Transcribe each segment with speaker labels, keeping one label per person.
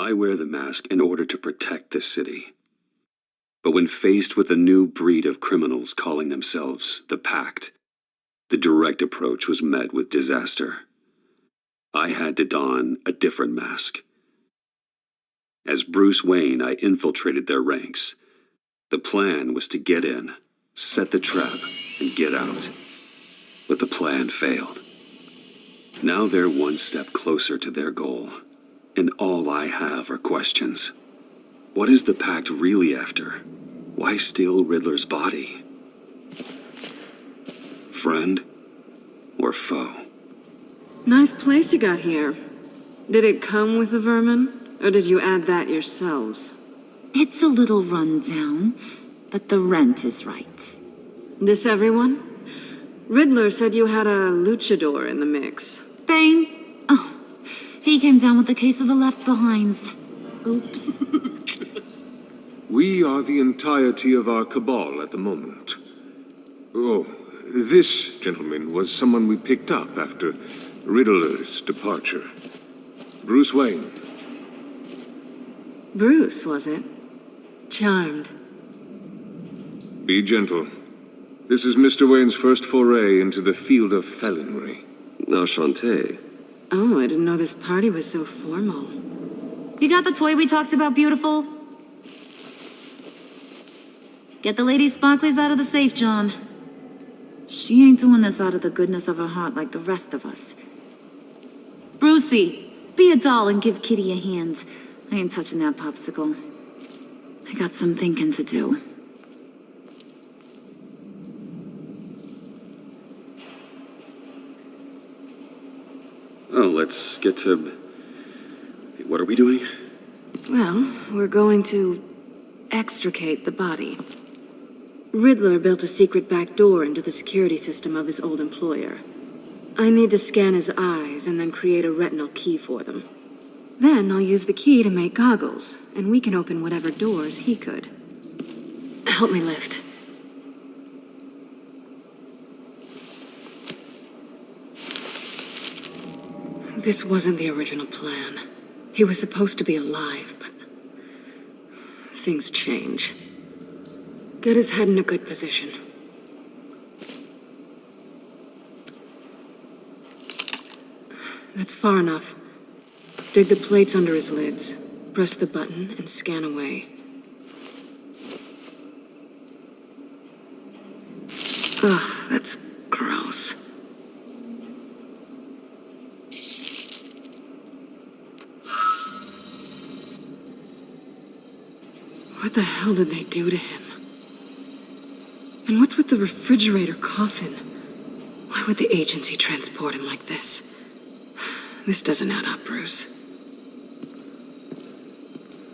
Speaker 1: I wear the mask in order to protect this city. But when faced with a new breed of criminals calling themselves the Pact, the direct approach was met with disaster. I had to don a different mask. As Bruce Wayne, I infiltrated their ranks. The plan was to get in, set the trap, and get out. But the plan failed. Now they're one step closer to their goal, and all I have are questions. What is the Pact really after? Why steal Riddler's body? Friend or foe?
Speaker 2: Nice place you got here. Did it come with the vermin, or did you add that yourselves?
Speaker 3: It's a little run down, but the rent is right.
Speaker 2: This everyone? Riddler said you had a luchador in the mix.
Speaker 3: Bang! Oh, he came down with a case of the left behinds. Oops.
Speaker 4: We are the entirety of our cabal at the moment. Oh, this gentleman was someone we picked up after Riddler's departure. Bruce Wayne.
Speaker 2: Bruce, was it? Charmed.
Speaker 4: Be gentle. This is Mr. Wayne's first foray into the field of felonry.
Speaker 1: Enchanté.
Speaker 2: Oh, I didn't know this party was so formal.
Speaker 3: You got the toy we talked about, beautiful? Get the lady sparklies out of the safe, John. She ain't doing this out of the goodness of her heart like the rest of us. Brucey, be a doll and give Kitty a hand. I ain't touching that popsicle. I got some thinking to do.
Speaker 1: Oh, let's get to... What are we doing?
Speaker 2: Well, we're going to extricate the body. Riddler built a secret back door into the security system of his old employer. I need to scan his eyes and then create a retinal key for them. Then I'll use the key to make goggles, and we can open whatever doors he could. Help me lift. This wasn't the original plan. He was supposed to be alive, but things change. Get his head in a good position. That's far enough. Dig the plates under his lids. Press the button and scan away. Ugh, that's gross. What the hell did they do to him? And what's with the refrigerator coffin? Why would the agency transport him like this? This doesn't add up, Bruce.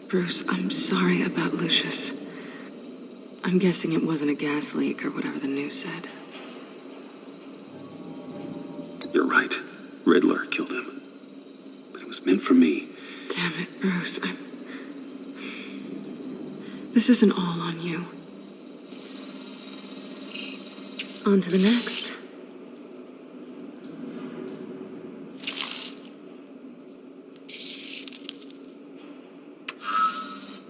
Speaker 2: Bruce, I'm sorry about Lucius. I'm guessing it wasn't a gas leak or whatever the news said.
Speaker 1: You're right. Riddler killed him. But it was meant for me.
Speaker 2: Damn it, Bruce. This isn't all on you. On to the next.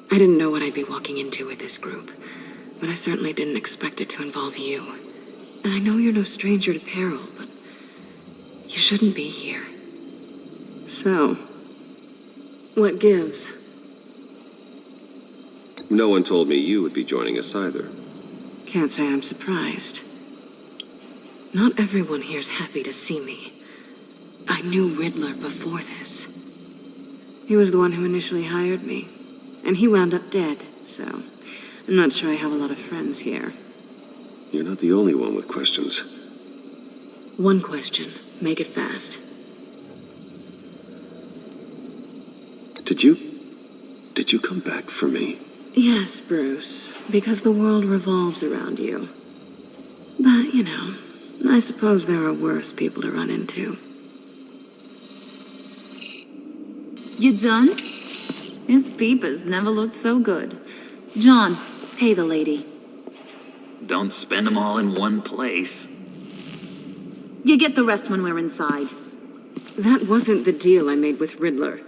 Speaker 2: I didn't know what I'd be walking into with this group, but I certainly didn't expect it to involve you. And I know you're no stranger to peril, but you shouldn't be here. So, what gives?
Speaker 5: No one told me you would be joining us either.
Speaker 2: Can't say I'm surprised. Not everyone here's happy to see me. I knew Riddler before this. He was the one who initially hired me, and he wound up dead, so I'm not sure I have a lot of friends here.
Speaker 1: You're not the only one with questions.
Speaker 2: One question. Make it fast.
Speaker 1: Did you come back for me?
Speaker 2: Yes, Bruce, because the world revolves around you. But, you know, I suppose there are worse people to run into.
Speaker 3: You done? His peepers never looked so good. John, pay the lady.
Speaker 6: Don't spend them all in one place.
Speaker 3: You get the rest when we're inside.
Speaker 2: That wasn't the deal I made with Riddler.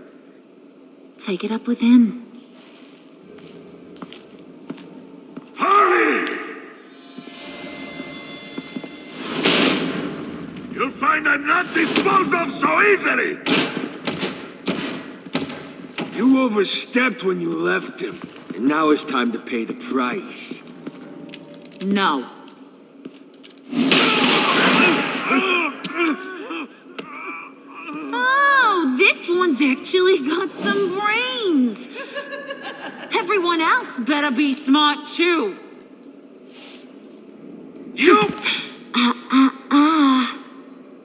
Speaker 3: take it up with him.
Speaker 7: Harley! You'll find I'm not disposed of so easily!
Speaker 8: You overstepped when you left him, and now it's time to pay the price.
Speaker 3: No. Oh, this one's actually got some brains. Everyone else better be smart too.
Speaker 7: You!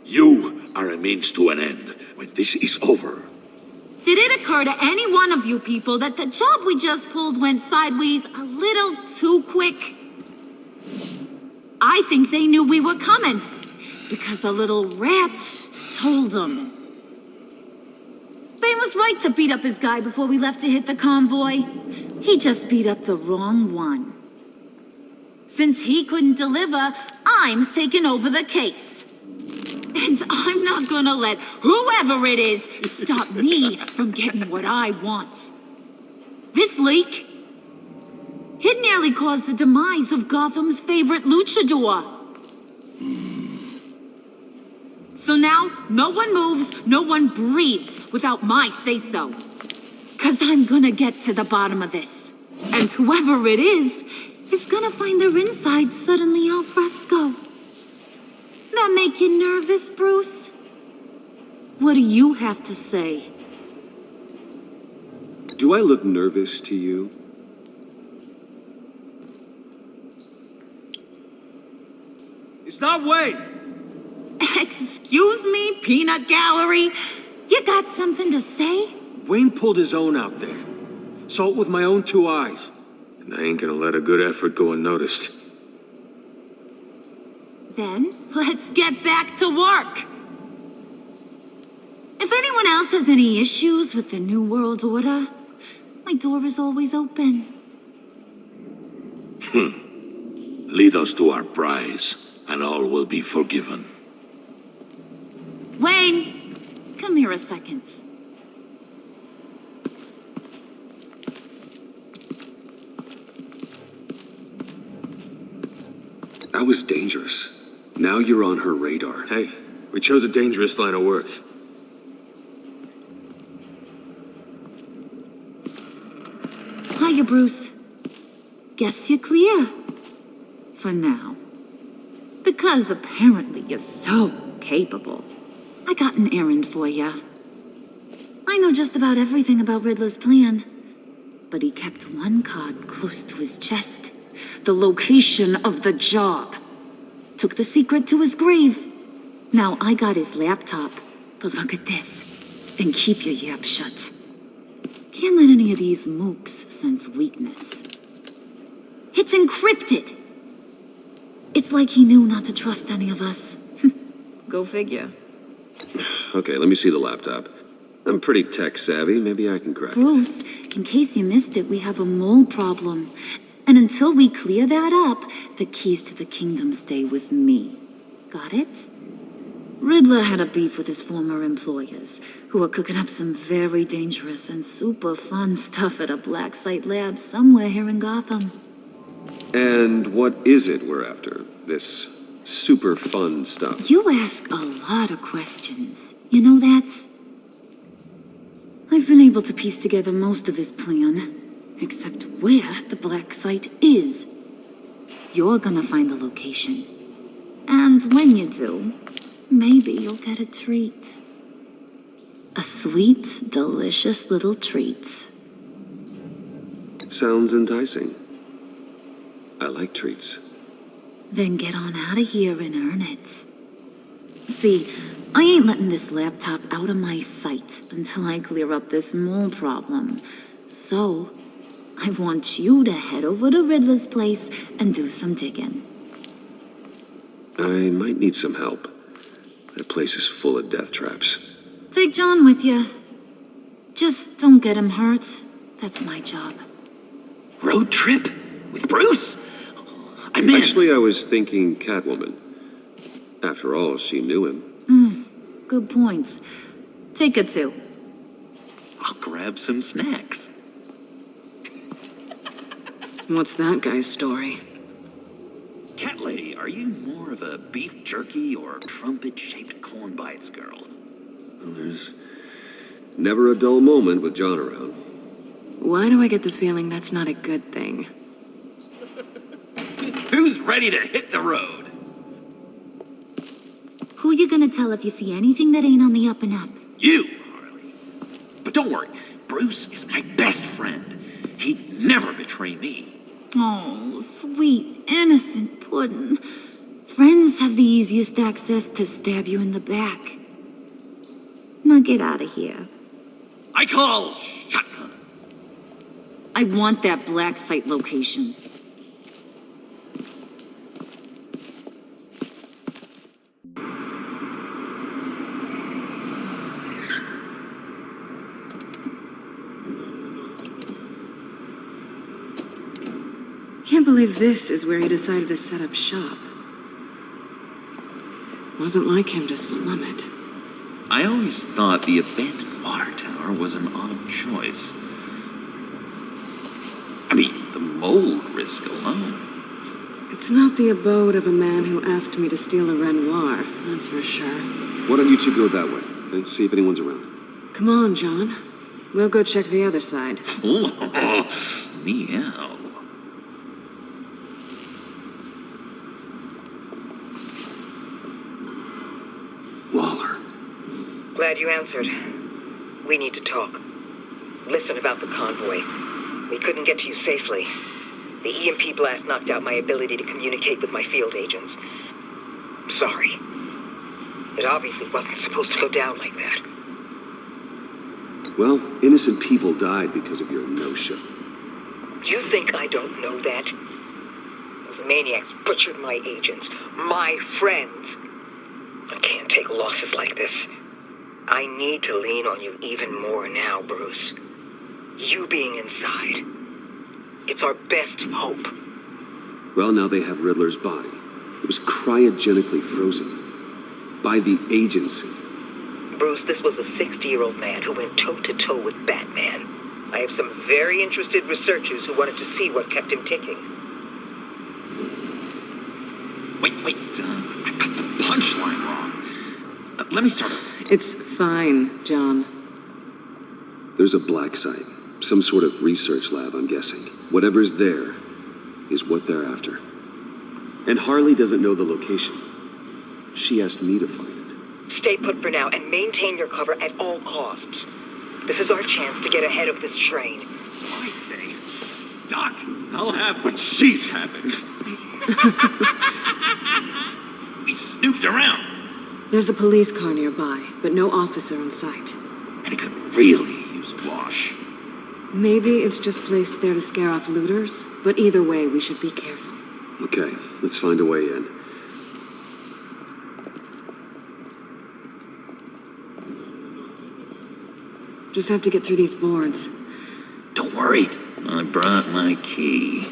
Speaker 7: You are a means to an end. When this is over,
Speaker 3: Did it occur to any one of you people that the job we just pulled went sideways a little too quick? I think they knew we were coming, because a little rat told them. Bane was right to beat up his guy before we left to hit the convoy. He just beat up the wrong one. Since he couldn't deliver, I'm taking over the case. And I'm not gonna let whoever it is stop me from getting what I want. This leak, it nearly caused the demise of Gotham's favorite luchador. So now, no one moves, no one breathes without my say-so. 'Cause I'm gonna get to the bottom of this. And whoever it is gonna find their insides suddenly al fresco. That make you nervous, Bruce? What do you have to say?
Speaker 1: Do I look nervous to you?
Speaker 8: It's not Wayne!
Speaker 3: Excuse me, peanut gallery? You got something to say?
Speaker 8: Wayne pulled his own out there. Saw it with my own two eyes.
Speaker 4: And I ain't gonna let a good effort go unnoticed.
Speaker 3: Then, let's get back to work. If anyone else has any issues with the New World Order, my door is always open.
Speaker 7: lead us to our prize, and all will be forgiven.
Speaker 3: Wayne, come here a second.
Speaker 1: That was dangerous. Now you're on her radar.
Speaker 4: Hey, we chose a dangerous line of work.
Speaker 3: Hiya, Bruce. Guess you're clear. For now. Because apparently you're so capable. I got an errand for ya. I know just about everything about Riddler's plan. But he kept one card close to his chest. The location of the job. Took the secret to his grave. Now I got his laptop. But look at this. And keep your yap shut. Can't let any of these mooks sense weakness. It's encrypted. It's like he knew not to trust any of us. Go figure.
Speaker 5: Okay, let me see the laptop. I'm pretty tech savvy. Maybe I can crack it.
Speaker 3: Bruce, in case you missed it, we have a mole problem. And until we clear that up, the keys to the kingdom stay with me. Got it? Riddler had a beef with his former employers, who were cooking up some very dangerous and super fun stuff at a black site lab somewhere here in Gotham.
Speaker 5: And what is it we're after? This super fun stuff?
Speaker 3: You ask a lot of questions. You know that? I've been able to piece together most of his plan, except where the black site is. You're gonna find the location. And when you do, maybe you'll get a treat. A sweet, delicious little treat.
Speaker 5: Sounds enticing. I like treats.
Speaker 3: Then get on out of here and earn it. See, I ain't letting this laptop out of my sight until I clear up this mole problem. So, I want you to head over to Riddler's place and do some digging.
Speaker 5: I might need some help. That place is full of death traps.
Speaker 3: Take John with you. Just don't get him hurt. That's my job.
Speaker 6: Road trip? With Bruce? I'm in.
Speaker 5: Actually, I was thinking Catwoman. After all, she knew him.
Speaker 3: Good points. Take her too.
Speaker 6: I'll grab some snacks.
Speaker 2: What's that guy's story?
Speaker 6: Cat lady, are you more of a beef jerky or trumpet-shaped corn bites girl?
Speaker 5: Well, there's never a dull moment with John around.
Speaker 2: Why do I get the feeling that's not a good thing?
Speaker 6: Who's ready to hit the road?
Speaker 3: Who you gonna tell if you see anything that ain't on the up and up?
Speaker 6: You, Harley. But don't worry, Bruce is my best friend. He'd never betray me.
Speaker 3: Oh, sweet, innocent Puddin'. Friends have the easiest access to stab you in the back. Now get out of here.
Speaker 6: I call shotgun.
Speaker 3: I want that black site location.
Speaker 2: Can't believe this is where he decided to set up shop. Wasn't like him to slum it.
Speaker 6: I always thought the abandoned water tower was an odd choice. I mean, the mold risk alone.
Speaker 2: It's not the abode of a man who asked me to steal a Renoir, that's for sure.
Speaker 5: Why don't you two go that way? Okay? See if anyone's around.
Speaker 2: Come on, John. We'll go check the other side.
Speaker 6: Meow.
Speaker 5: Waller.
Speaker 9: Glad you answered. We need to talk. Listen about the convoy. We couldn't get to you safely. The EMP blast knocked out my ability to communicate with my field agents. Sorry. It obviously wasn't supposed to go down like that.
Speaker 5: Well, innocent people died because of your no-show.
Speaker 9: You think I don't know that? Those maniacs butchered my agents, my friends. I can't take losses like this. I need to lean on you even more now, Bruce. You being inside. It's our best hope.
Speaker 5: Well, now they have Riddler's body. It was cryogenically frozen. By the agency.
Speaker 9: Bruce, this was a 60-year-old man who went toe-to-toe with Batman. I have some very interested researchers who wanted to see what kept him ticking.
Speaker 6: Wait, I got the punchline wrong. Let me start over.
Speaker 2: It's fine, John.
Speaker 5: There's a black site. Some sort of research lab, I'm guessing. Whatever's there is what they're after. And Harley doesn't know the location. She asked me to find it.
Speaker 9: Stay put for now and maintain your cover at all costs. This is our chance to get ahead of this train.
Speaker 6: So I say, Doc, I'll have what she's having. We snooped around,
Speaker 2: There's a police car nearby, but no officer in sight.
Speaker 6: and it could really use a wash.
Speaker 2: Maybe it's just placed there to scare off looters, but either way, we should be careful.
Speaker 5: Okay, let's find a way in.
Speaker 2: Just have to get through these boards.
Speaker 6: Don't worry, I brought my key.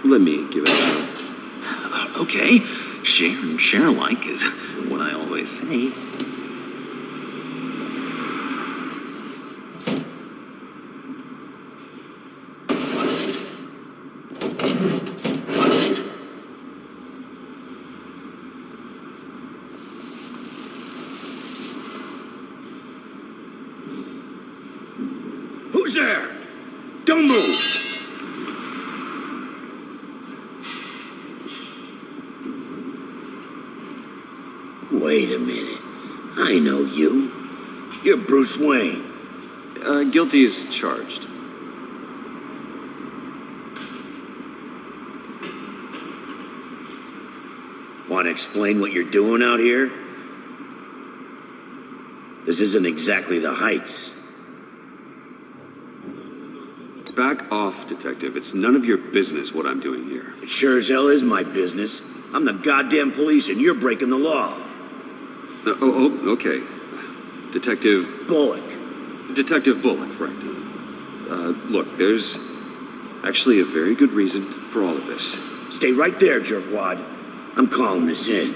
Speaker 5: Let me give it a shot.
Speaker 6: Okay, share and share alike is what I always say.
Speaker 8: Who's there? Don't move! Wait a minute. I know you. You're Bruce Wayne.
Speaker 5: Guilty as charged.
Speaker 8: Want to explain what you're doing out here? This isn't exactly the Heights.
Speaker 5: Back off, Detective. It's none of your business what I'm doing here.
Speaker 8: It sure as hell is my business. I'm the goddamn police and you're breaking the law.
Speaker 5: Okay. Detective
Speaker 8: Bullock.
Speaker 5: Bullock, right. Look, there's actually a very good reason for all of this.
Speaker 7: Stay right there, jerkwad. I'm calling this in.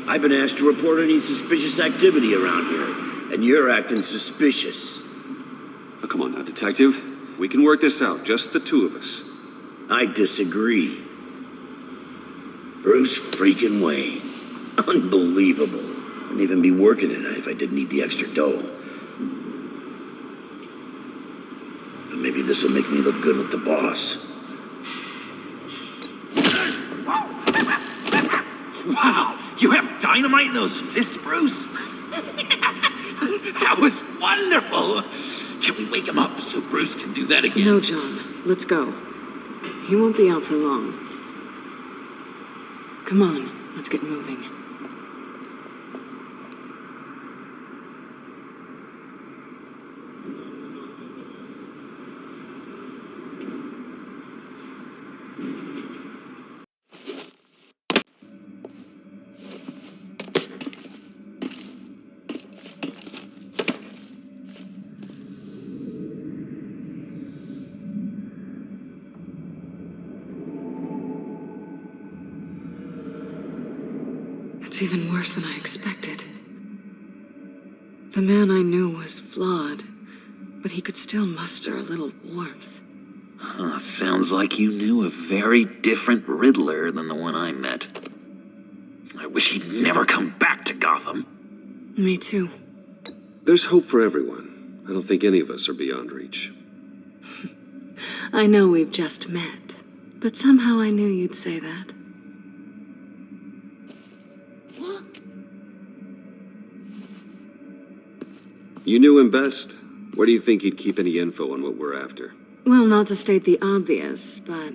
Speaker 7: I've been asked to report any suspicious activity around here, and you're acting suspicious.
Speaker 1: Oh, come on now, detective. We can work this out, just the two of us.
Speaker 7: I disagree. Bruce freaking Wayne. Unbelievable. Wouldn't even be working tonight if I didn't need the extra dough. But maybe this'll make me look good with the boss.
Speaker 6: Wow, you have dynamite in those fists, Bruce? That was wonderful. Can we wake him up so Bruce can do that again?
Speaker 2: No, John. Let's go. He won't be out for long. Come on, let's get moving. It's even worse than I expected. The man I knew was flawed, but he could still muster a little warmth.
Speaker 6: Sounds like you knew a very different Riddler than the one I met. I wish he'd never come back to Gotham.
Speaker 2: Me too.
Speaker 5: There's hope for everyone. I don't think any of us are beyond reach.
Speaker 2: I know we've just met, but somehow I knew you'd say that.
Speaker 5: You knew him best. Where do you think he'd keep any info on what we're after?
Speaker 2: Well, not to state the obvious, but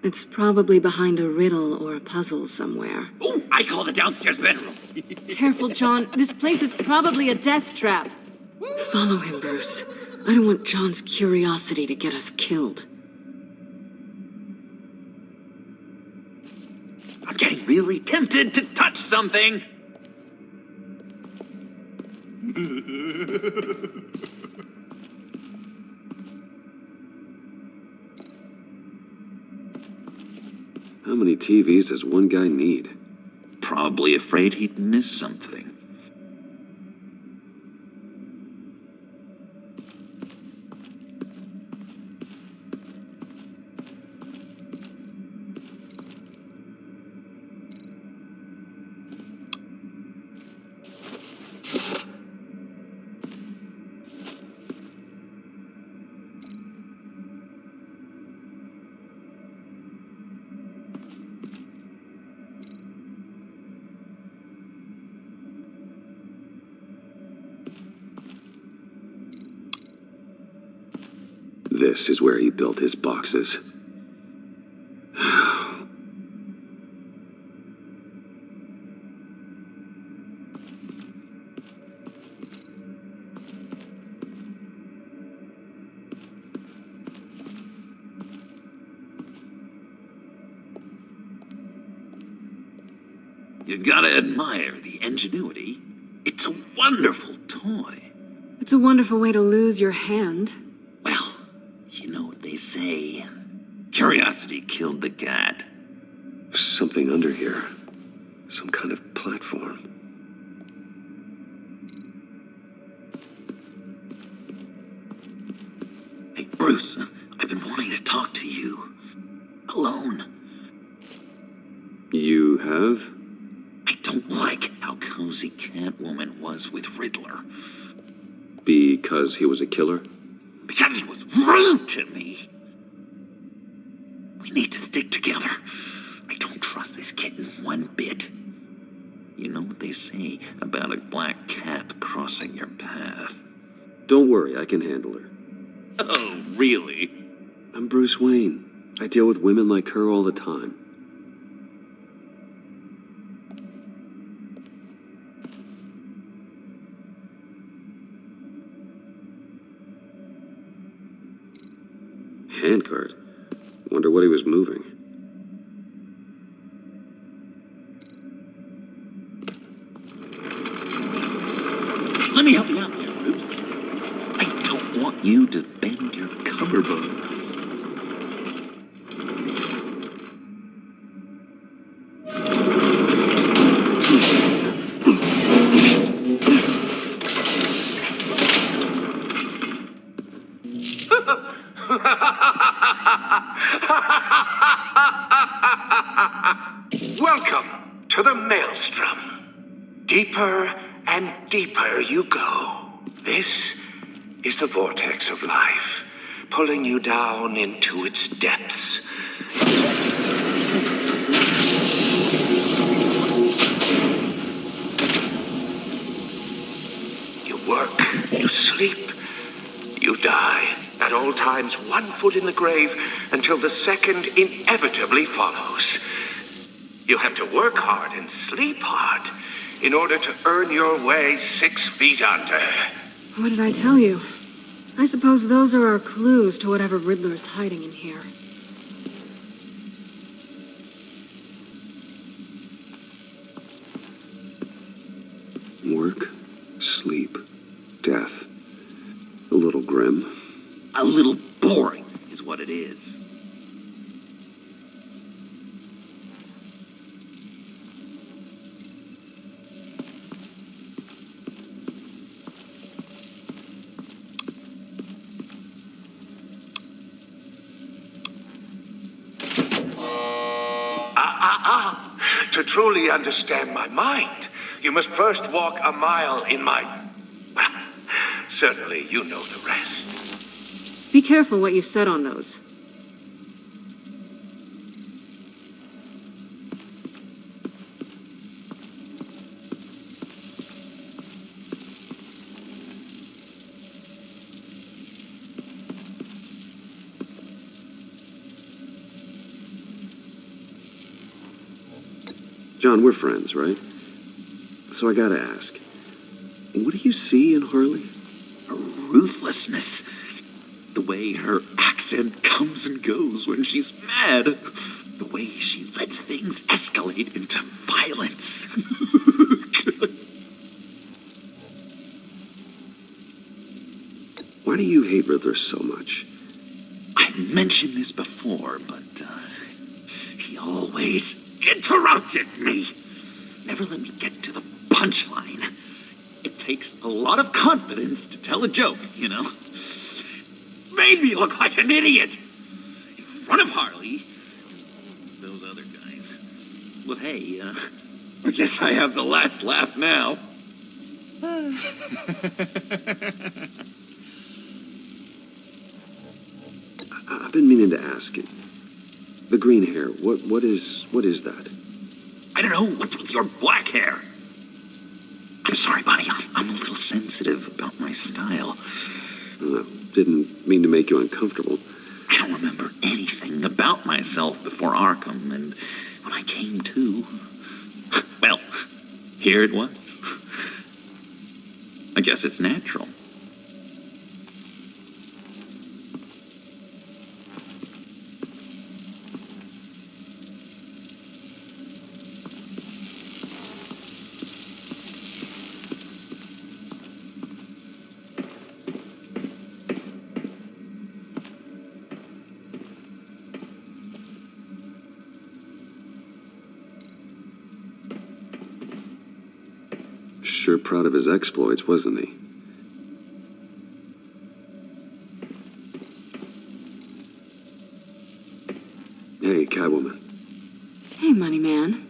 Speaker 2: it's probably behind a riddle or a puzzle somewhere.
Speaker 6: Oh, I call the downstairs bedroom.
Speaker 2: Careful, John. This place is probably a death trap. Follow him, Bruce. I don't want John's curiosity to get us killed.
Speaker 6: I'm getting really tempted to touch something.
Speaker 5: How many TVs does one guy need?
Speaker 6: Probably afraid he'd miss something.
Speaker 5: This is where he built his boxes.
Speaker 6: You gotta admire the ingenuity. It's a wonderful toy.
Speaker 2: It's a wonderful way to lose your hand.
Speaker 6: Well, you know what they say. Curiosity killed the cat.
Speaker 5: There's something under here. Some kind of platform.
Speaker 6: Hey, Bruce, I've been wanting to talk to you. Alone.
Speaker 5: You have?
Speaker 6: I don't like how cozy Catwoman was with Riddler.
Speaker 5: Because he was a killer?
Speaker 6: Because he was rude to me. We need to stick together. I don't trust this kitten one bit. You know what they say about a black cat crossing your path?
Speaker 5: Don't worry, I can handle her.
Speaker 6: Oh, really?
Speaker 5: I'm Bruce Wayne. I deal with women like her all the time. Handcart? Wonder what he was moving.
Speaker 6: Let me help you out there, Bruce. I don't want you to bend your collarbone.
Speaker 10: Welcome to the Maelstrom. Deeper and deeper you go. This is the vortex of life, pulling you down into its depths. You work, you sleep, you die. At all times, 1 foot in the grave until the second inevitably follows. You have to work hard and sleep hard in order to earn your way 6 feet under.
Speaker 2: What did I tell you? I suppose those are our clues to whatever Riddler's hiding in here.
Speaker 5: Work, sleep, death. A little grim.
Speaker 6: A little boring is what it is.
Speaker 10: To truly understand my mind, you must first walk a mile in my... Well, certainly you know the rest.
Speaker 2: Be careful what you said on those.
Speaker 5: John, we're friends, right? So I gotta ask, what do you see in Harley?
Speaker 6: Her ruthlessness. The way her accent comes and goes when she's mad. The way she lets things escalate into violence.
Speaker 5: Why do you hate Riddler so much?
Speaker 6: I've mentioned this before, but he always interrupted me. Never let me get to the punchline. It takes a lot of confidence to tell a joke, you know? Made me look like an idiot in front of Harley and those other guys. But hey, I guess I have the last laugh now.
Speaker 5: I've been meaning to ask you. The green hair, what is that?
Speaker 6: I don't know what's with your black hair. I'm sorry, buddy. I'm a little sensitive about my style.
Speaker 5: Didn't mean to make you uncomfortable.
Speaker 6: I don't remember anything about myself before Arkham, and when I came to, well, here it was. I guess it's natural.
Speaker 5: Sure proud of his exploits, wasn't he? Hey, Catwoman.
Speaker 2: Hey, Money Man.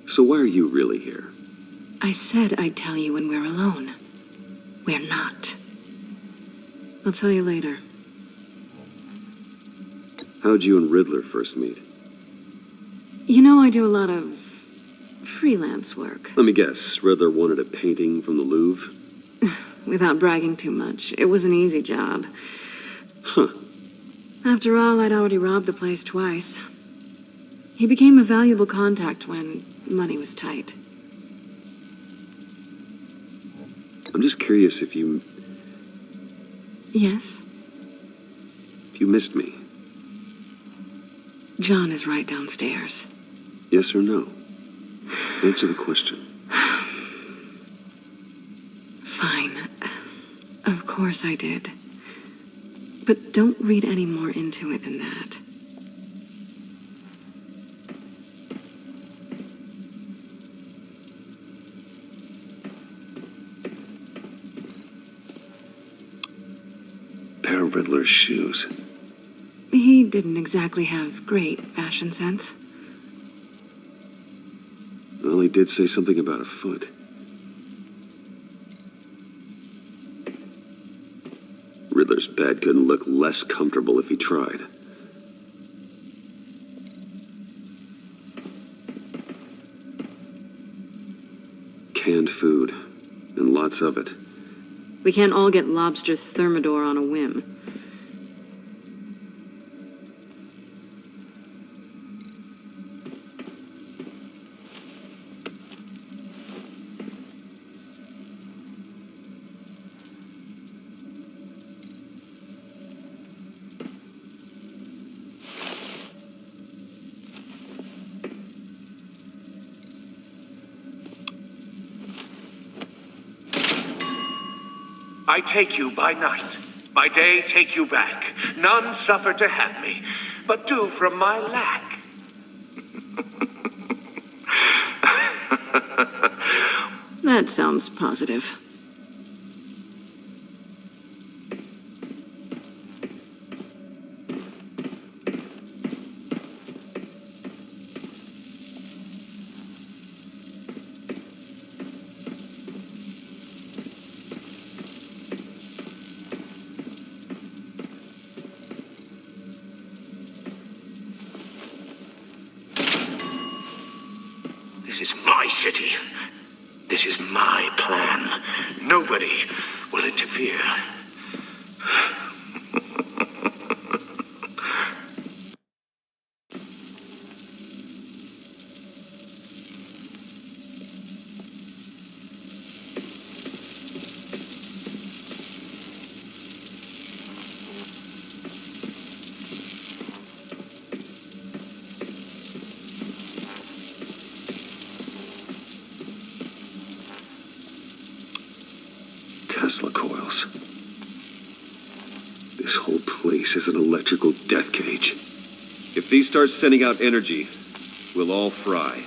Speaker 5: So why are you really here?
Speaker 2: I said I'd tell you when we're alone. We're not. I'll tell you later.
Speaker 5: How'd you and Riddler first meet?
Speaker 2: You know, I do a lot of freelance work.
Speaker 5: Let me guess, Riddler wanted a painting from the Louvre?
Speaker 2: Without bragging too much, it was an easy job.
Speaker 5: Huh.
Speaker 2: After all, I'd already robbed the place twice. He became a valuable contact when money was tight.
Speaker 5: I'm just curious if you
Speaker 2: Yes?
Speaker 5: missed me.
Speaker 2: John is right downstairs.
Speaker 5: Yes or no? Answer the question.
Speaker 2: Fine. Of course I did. But don't read any more into it than that.
Speaker 1: Riddler's shoes.
Speaker 2: He didn't exactly have great fashion sense.
Speaker 1: Well, he did say something about a foot. Riddler's bed couldn't look less comfortable if he tried. Canned food, and lots of it.
Speaker 2: We can't all get lobster thermidor on a whim.
Speaker 10: I take you by night, by day take you back. None suffer to have me, but do from my lack.
Speaker 2: That sounds positive.
Speaker 10: This is my city. This is my plan. Nobody will interfere.
Speaker 1: Tesla coils. This whole place is an electrical death cage. If these start sending out energy, we'll all fry.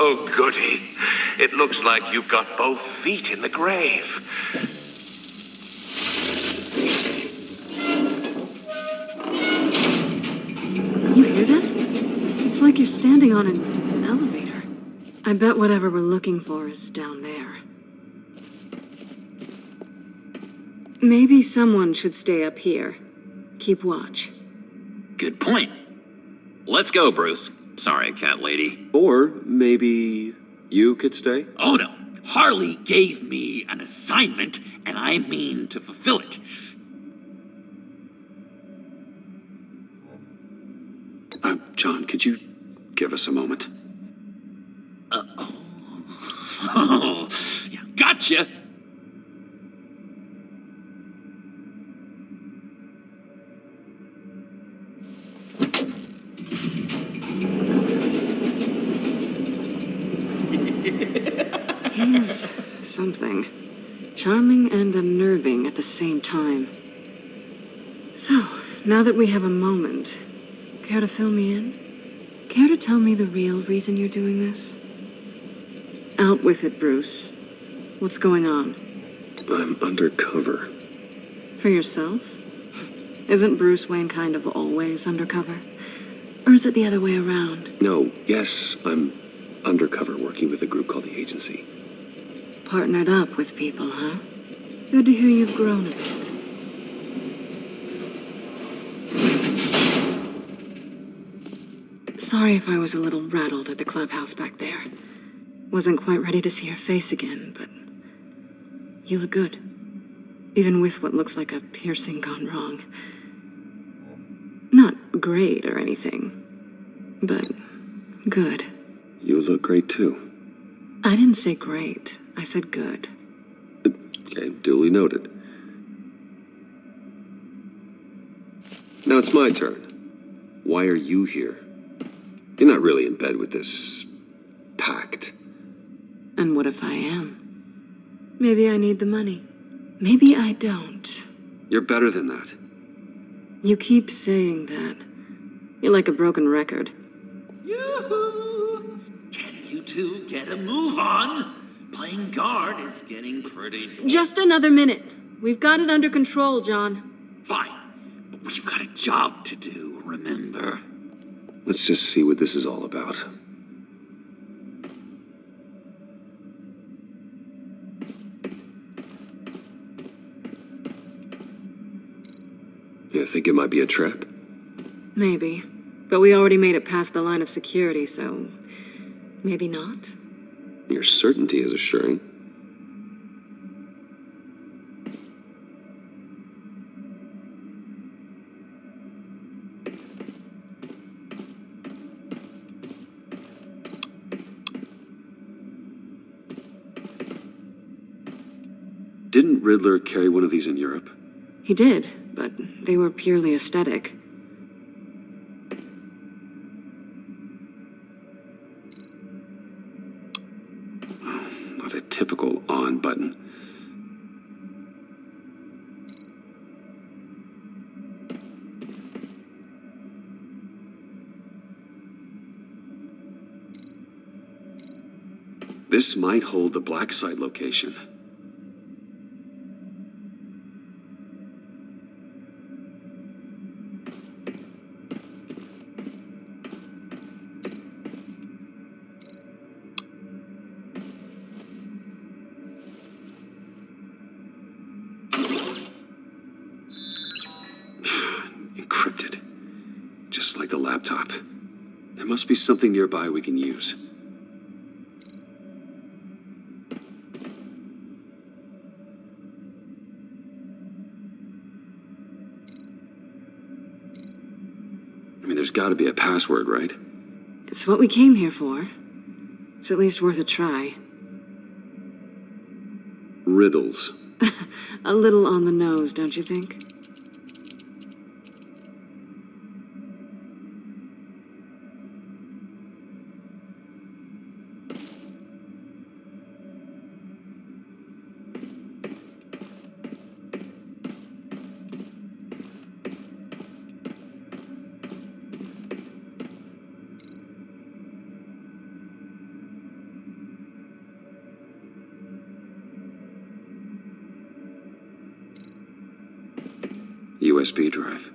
Speaker 10: Oh, goody. It looks like you've got both feet in the grave.
Speaker 2: You hear that? It's like you're standing on an elevator. I bet whatever we're looking for is down there. Maybe someone should stay up here. Keep watch.
Speaker 11: Good point. Let's go, Bruce. Sorry, cat lady.
Speaker 1: Or maybe you could stay?
Speaker 11: Oh no. Harley gave me an assignment, and I mean to fulfill it.
Speaker 1: John, could you give us a moment?
Speaker 11: Oh, yeah, gotcha.
Speaker 2: He's something. Charming and unnerving at the same time. So, now that we have a moment, care to fill me in? Care to tell me the real reason you're doing this? Out with it, Bruce. What's going on?
Speaker 1: I'm undercover.
Speaker 2: For yourself? Isn't Bruce Wayne kind of always undercover? Or is it the other way around?
Speaker 1: No, yes, I'm undercover working with a group called the Agency.
Speaker 2: Partnered up with people, huh? Good to hear you've grown a bit. Sorry if I was a little rattled at the clubhouse back there. Wasn't quite ready to see your face again, but you look good. Even with what looks like a piercing gone wrong. Not great or anything, but good.
Speaker 5: You look great too.
Speaker 2: I didn't say great. I said good.
Speaker 5: Okay, duly noted. Now it's my turn. Why are you here? You're not really in bed with this pact.
Speaker 2: And what if I am? Maybe I need the money. Maybe I don't.
Speaker 5: You're better than that.
Speaker 2: You keep saying that. You're like a broken record.
Speaker 11: Yoo-hoo! Can you two get a move on? Playing guard is getting pretty...
Speaker 2: Just another minute. We've got it under control, John.
Speaker 11: Fine, but we've got a job to do, remember?
Speaker 5: Let's just see what this is all about. You think it might be a trap?
Speaker 2: Maybe. But we already made it past the line of security, so... maybe not?
Speaker 5: Your certainty is assuring. Didn't Riddler carry one of these in Europe?
Speaker 2: He did, but they were purely aesthetic.
Speaker 5: Not a typical on button. This might hold the black site location. Encrypted. Just like the laptop. There must be something nearby we can use. I mean, there's gotta be a password, right?
Speaker 2: It's what we came here for. It's at least worth a try.
Speaker 5: Riddles.
Speaker 2: A little on the nose, don't you think?
Speaker 5: USB drive.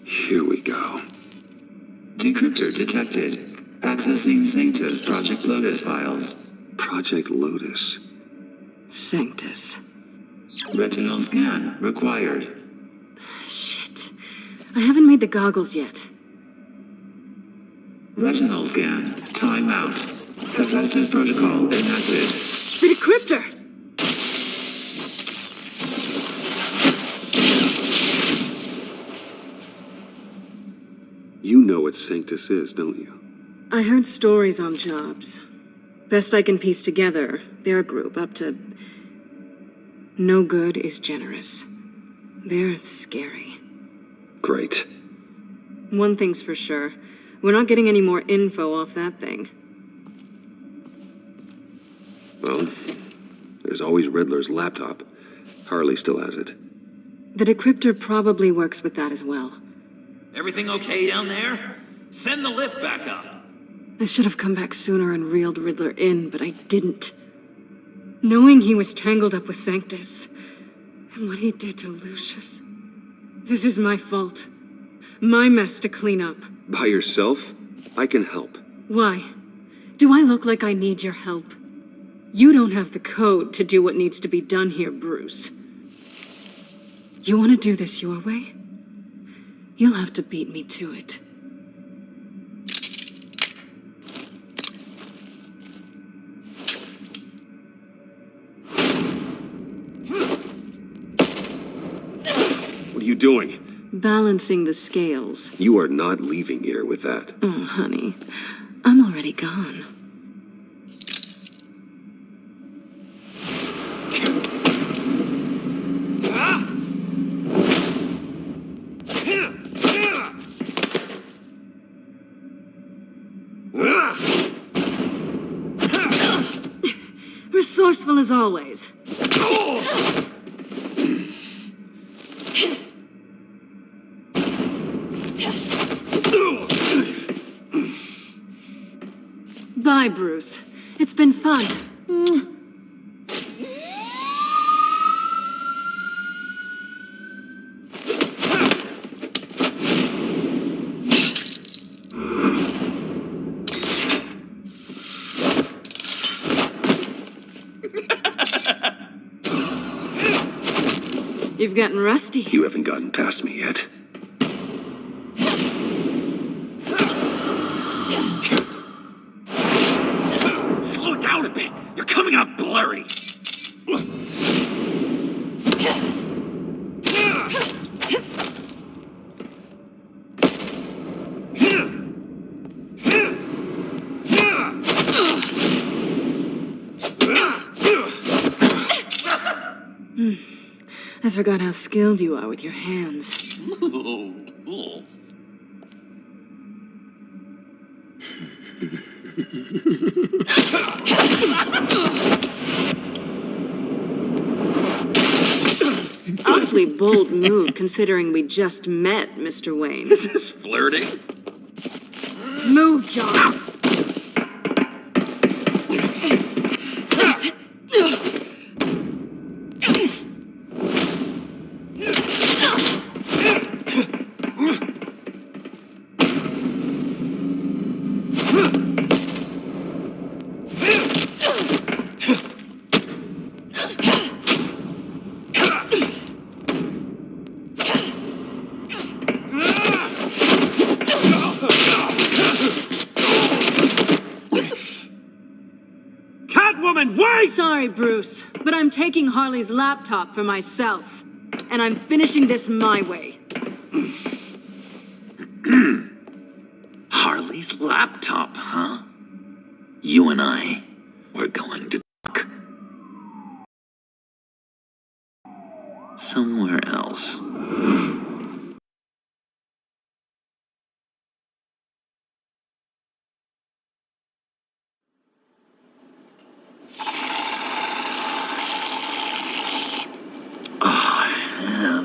Speaker 5: Here we go.
Speaker 12: Decryptor detected. Accessing Sanctus Project Lotus files.
Speaker 5: Project Lotus.
Speaker 2: Sanctus.
Speaker 12: Retinal scan required.
Speaker 2: Shit. I haven't made the goggles yet.
Speaker 12: Retinal scan. Timeout. Hephaestus protocol enacted.
Speaker 2: The decryptor!
Speaker 5: You know what Sanctus is, don't you?
Speaker 2: I heard stories on jobs. Best I can piece together, they're a group up to... No good is generous. They're scary.
Speaker 5: Great.
Speaker 2: One thing's for sure. We're not getting any more info off that thing.
Speaker 5: Well, there's always Riddler's laptop. Harley still has it.
Speaker 2: The decryptor probably works with that as well.
Speaker 11: Everything okay down there? Send the lift back up.
Speaker 2: I should have come back sooner and reeled Riddler in, but I didn't. Knowing he was tangled up with Sanctus, and what he did to Lucius. This is my fault. My mess to clean up.
Speaker 5: By yourself? I can help.
Speaker 2: Why? Do I look like I need your help? You don't have the code to do what needs to be done here, Bruce. You want to do this your way? You'll have to beat me to it.
Speaker 5: What are you doing?
Speaker 2: Balancing the scales.
Speaker 5: You are not leaving here with that.
Speaker 2: Oh, honey. I'm already gone. Resourceful as always. Bye, Bruce. It's been fun. You've gotten rusty.
Speaker 5: You haven't gotten past me yet.
Speaker 6: Slow down a bit. You're coming out blurry.
Speaker 2: I forgot how skilled you are with your hands. Awfully bold move, considering we just met, Mr. Wayne.
Speaker 6: This is flirting.
Speaker 2: Move, John! Sorry, Bruce, but I'm taking Harley's laptop for myself. And I'm finishing this my way.
Speaker 6: Harley's laptop, huh? You and I, we're going to talk. Somewhere else.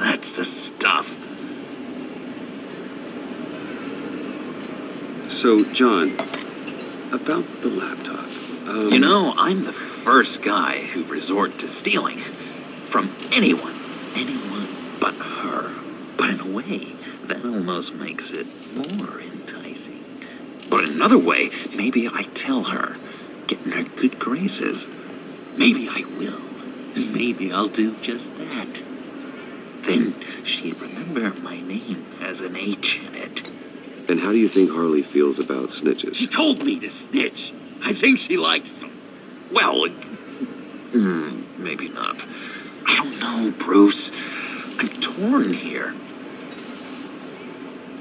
Speaker 6: That's the stuff.
Speaker 5: So, John, about the laptop.
Speaker 6: You know, I'm the first guy who resort to stealing. From anyone but her. But in a way, that almost makes it more enticing. But in another way, maybe I tell her, get in her good graces. Maybe I will. Maybe I'll do just that. Then she'd remember my name has an H in it.
Speaker 5: And how do you think Harley feels about snitches?
Speaker 6: She told me to snitch. I think she likes them. Well, maybe not. I don't know, Bruce. I'm torn here.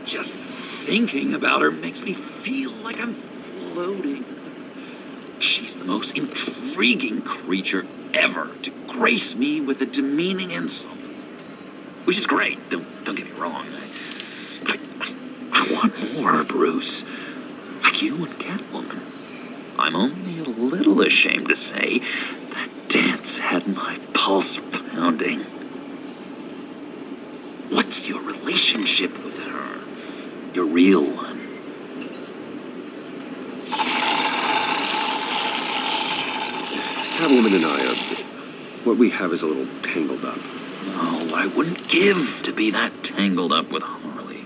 Speaker 6: Just thinking about her makes me feel like I'm floating. She's the most intriguing creature ever to grace me with a demeaning insult. Which is great, don't get me wrong. But I want more, Bruce. Like you and Catwoman. I'm only a little ashamed to say that dance had my pulse pounding. What's your relationship with her? Your real one?
Speaker 5: Catwoman and I are... what we have is a little tangled up.
Speaker 6: Oh, I wouldn't give to be that tangled up with Harley.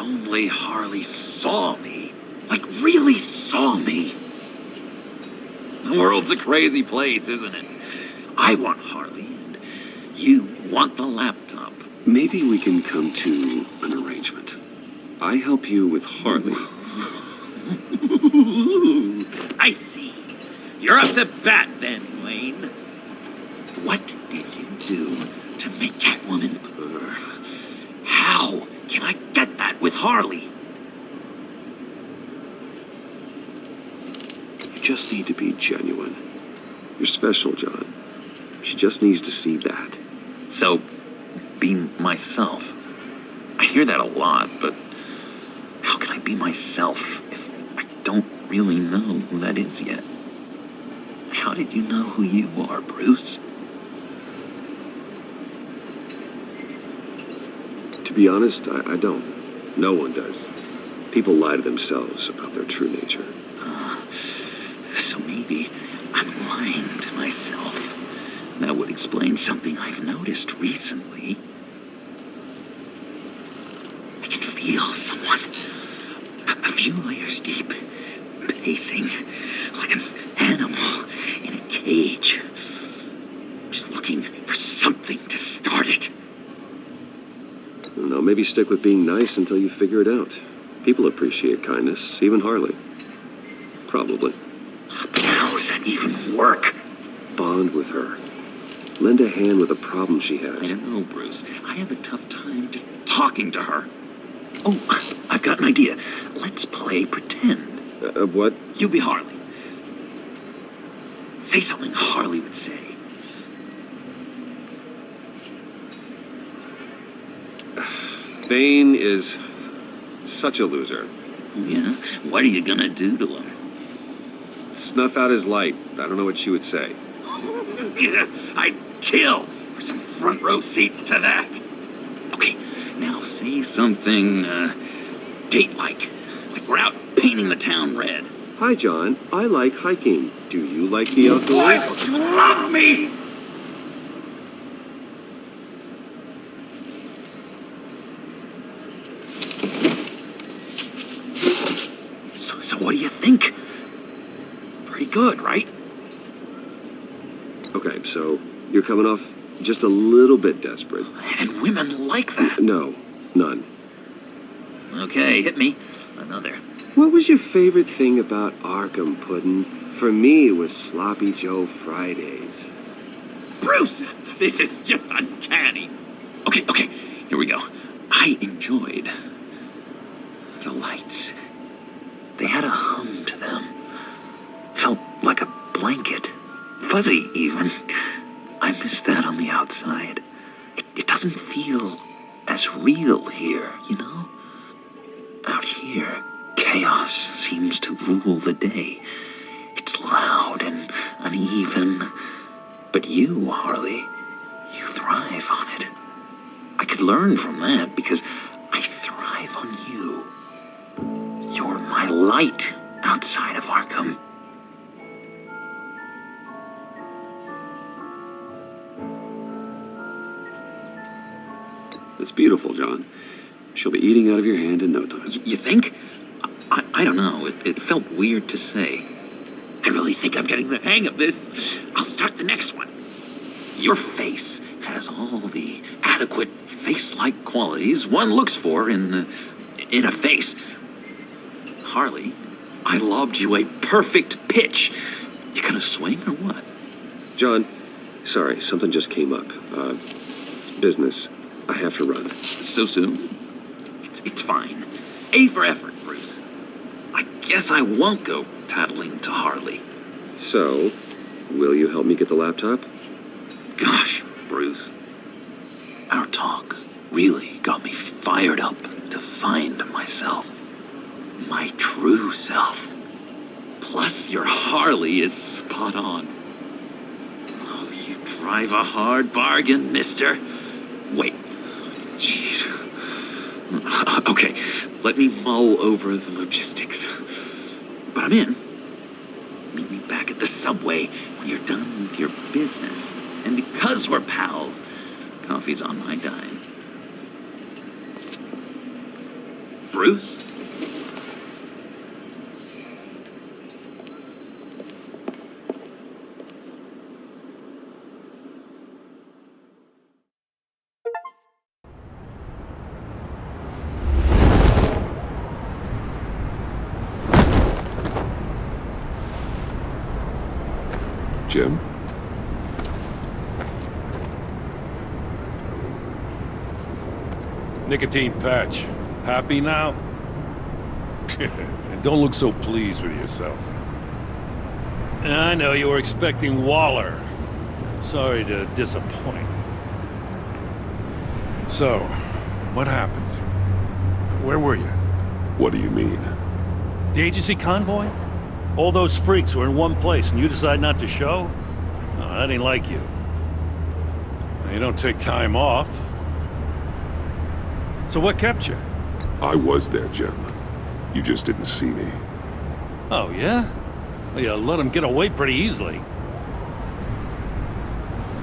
Speaker 6: only Harley saw me, like really saw me. The world's a crazy place, isn't it? I want Harley, and you want the laptop.
Speaker 1: Maybe we can come to an arrangement. I help you with Harley.
Speaker 6: I see. You're up to bat then, Wayne. What did you do to make Catwoman purr? How can I get that with Harley?
Speaker 1: You just need to be genuine. You're special, John. She just needs to see that.
Speaker 6: So, be myself. I hear that a lot, but how can I be myself if I don't really know who that is yet? How did you know who you are, Bruce?
Speaker 1: To be honest, I don't. No one does. People lie to themselves about their true nature.
Speaker 6: So maybe I'm lying to myself. That would explain something I've noticed recently. I can feel someone a few layers deep, pacing like an animal in a cage. Just looking for something to start it.
Speaker 1: I don't know, maybe stick with being nice until you figure it out. People appreciate kindness, even Harley. Probably.
Speaker 6: But how does that even work?
Speaker 1: Bond with her. Lend a hand with a problem she has.
Speaker 6: I don't know, Bruce. I have a tough time just talking to her. Oh, I've got an idea. Let's play pretend.
Speaker 1: What?
Speaker 6: You be Harley. Say something Harley would say.
Speaker 1: Bane is such a loser.
Speaker 6: Yeah? What are you gonna do to him?
Speaker 1: Snuff out his light. I don't know what she would say.
Speaker 6: I'd kill for some front row seats to that. Okay, now say something, date-like. Like we're out painting the town red.
Speaker 1: Hi, John. I like hiking. Do you like the outdoors?
Speaker 6: Why don't you love me? So what do you think? Pretty good, right?
Speaker 1: Okay, so you're coming off just a little bit desperate.
Speaker 6: And women like that.
Speaker 1: No, none.
Speaker 6: Okay, hit me. Another.
Speaker 1: What was your favorite thing about Arkham Puddin'? For me, it was Sloppy Joe Fridays.
Speaker 6: Bruce, this is just uncanny. Okay, here we go. I enjoyed the lights. They had a hum to them. Felt like a blanket. Fuzzy, even. I miss that on the outside. It doesn't feel as real here, you know? Out here, chaos seems to rule the day. It's loud and uneven. But you, Harley, you thrive on it. I could learn from that because I thrive on you. You're my light outside of Arkham.
Speaker 1: It's beautiful, John. She'll be eating out of your hand in no time.
Speaker 6: You think? I don't know. It felt weird to say. I really think I'm getting the hang of this. I'll start the next one. Your face has all the adequate face-like qualities one looks for in a face. Harley, I lobbed you a perfect pitch. You gonna swing or what?
Speaker 1: John, sorry, something just came up. It's business. I have to run.
Speaker 6: So soon? It's fine. A for effort, Bruce. I guess I won't go tattling to Harley.
Speaker 1: So, will you help me get the laptop?
Speaker 6: Gosh, Bruce. Our talk really got me fired up to find myself. My true self. Plus, your Harley is spot on. Oh, you drive a hard bargain, mister. Wait. Jeez. Okay, let me mull over the logistics. But I'm in. Meet me back at the subway when you're done with your business. And because we're pals, coffee's on my dime. Bruce?
Speaker 4: Jim?
Speaker 13: Nicotine patch. Happy now? And don't look so pleased with yourself. I know you were expecting Waller. Sorry to disappoint. So, what happened? Where were you?
Speaker 4: What do you mean?
Speaker 13: The agency convoy? All those freaks were in one place and you decide not to show? No, that ain't like you. You don't take time off. So what kept you?
Speaker 4: I was there, Jim. You just didn't see me.
Speaker 13: Oh, yeah? Well, you let him get away pretty easily.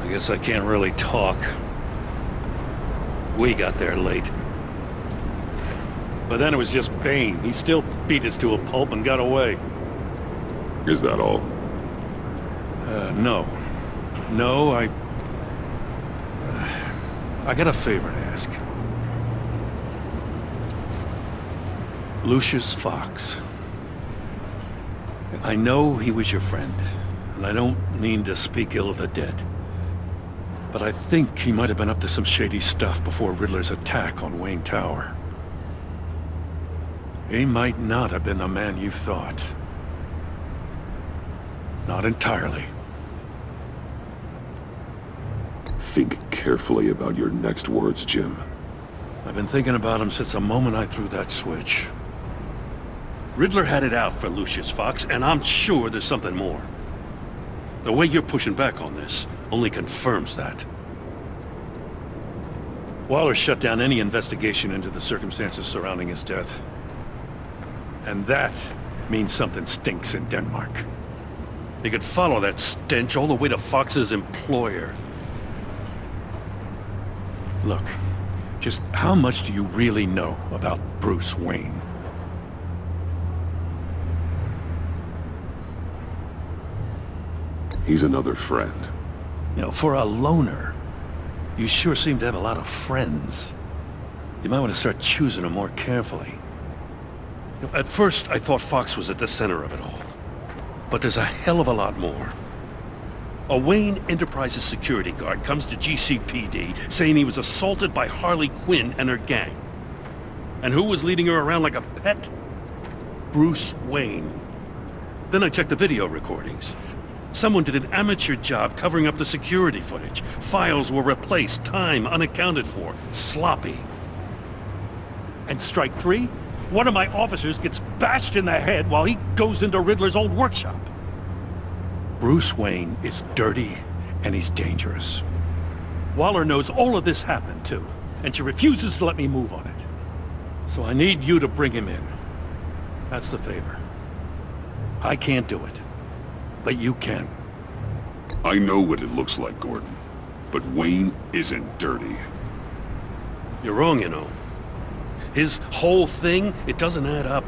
Speaker 13: I guess I can't really talk. We got there late. But then it was just Bane. He still beat us to a pulp and got away.
Speaker 4: Is that all?
Speaker 13: No. No, I got a favor to ask. Lucius Fox. I know he was your friend, and I don't mean to speak ill of the dead. But I think he might have been up to some shady stuff before Riddler's attack on Wayne Tower. He might not have been the man you thought. Not entirely.
Speaker 4: Think carefully about your next words, Jim.
Speaker 13: I've been thinking about him since the moment I threw that switch. Riddler had it out for Lucius Fox, and I'm sure there's something more. The way you're pushing back on this only confirms that. Waller shut down any investigation into the circumstances surrounding his death. And that means something stinks in Denmark. They could follow that stench all the way to Fox's employer. Look, just how much do you really know about Bruce Wayne?
Speaker 4: He's another friend.
Speaker 13: You know, for a loner, you sure seem to have a lot of friends. You might want to start choosing them more carefully. You know, at first, I thought Fox was at the center of it all. But there's a hell of a lot more. A Wayne Enterprises security guard comes to GCPD saying he was assaulted by Harley Quinn and her gang. And who was leading her around like a pet? Bruce Wayne. Then I checked the video recordings. Someone did an amateur job covering up the security footage. Files were replaced, time unaccounted for, sloppy. And strike three? One of my officers gets bashed in the head while he goes into Riddler's old workshop. Bruce Wayne is dirty and he's dangerous. Waller knows all of this happened too, and she refuses to let me move on it. So I need you to bring him in. That's the favor. I can't do it, but you can.
Speaker 4: I know what it looks like, Gordon. But Wayne isn't dirty.
Speaker 13: You're wrong, you know. His whole thing, it doesn't add up.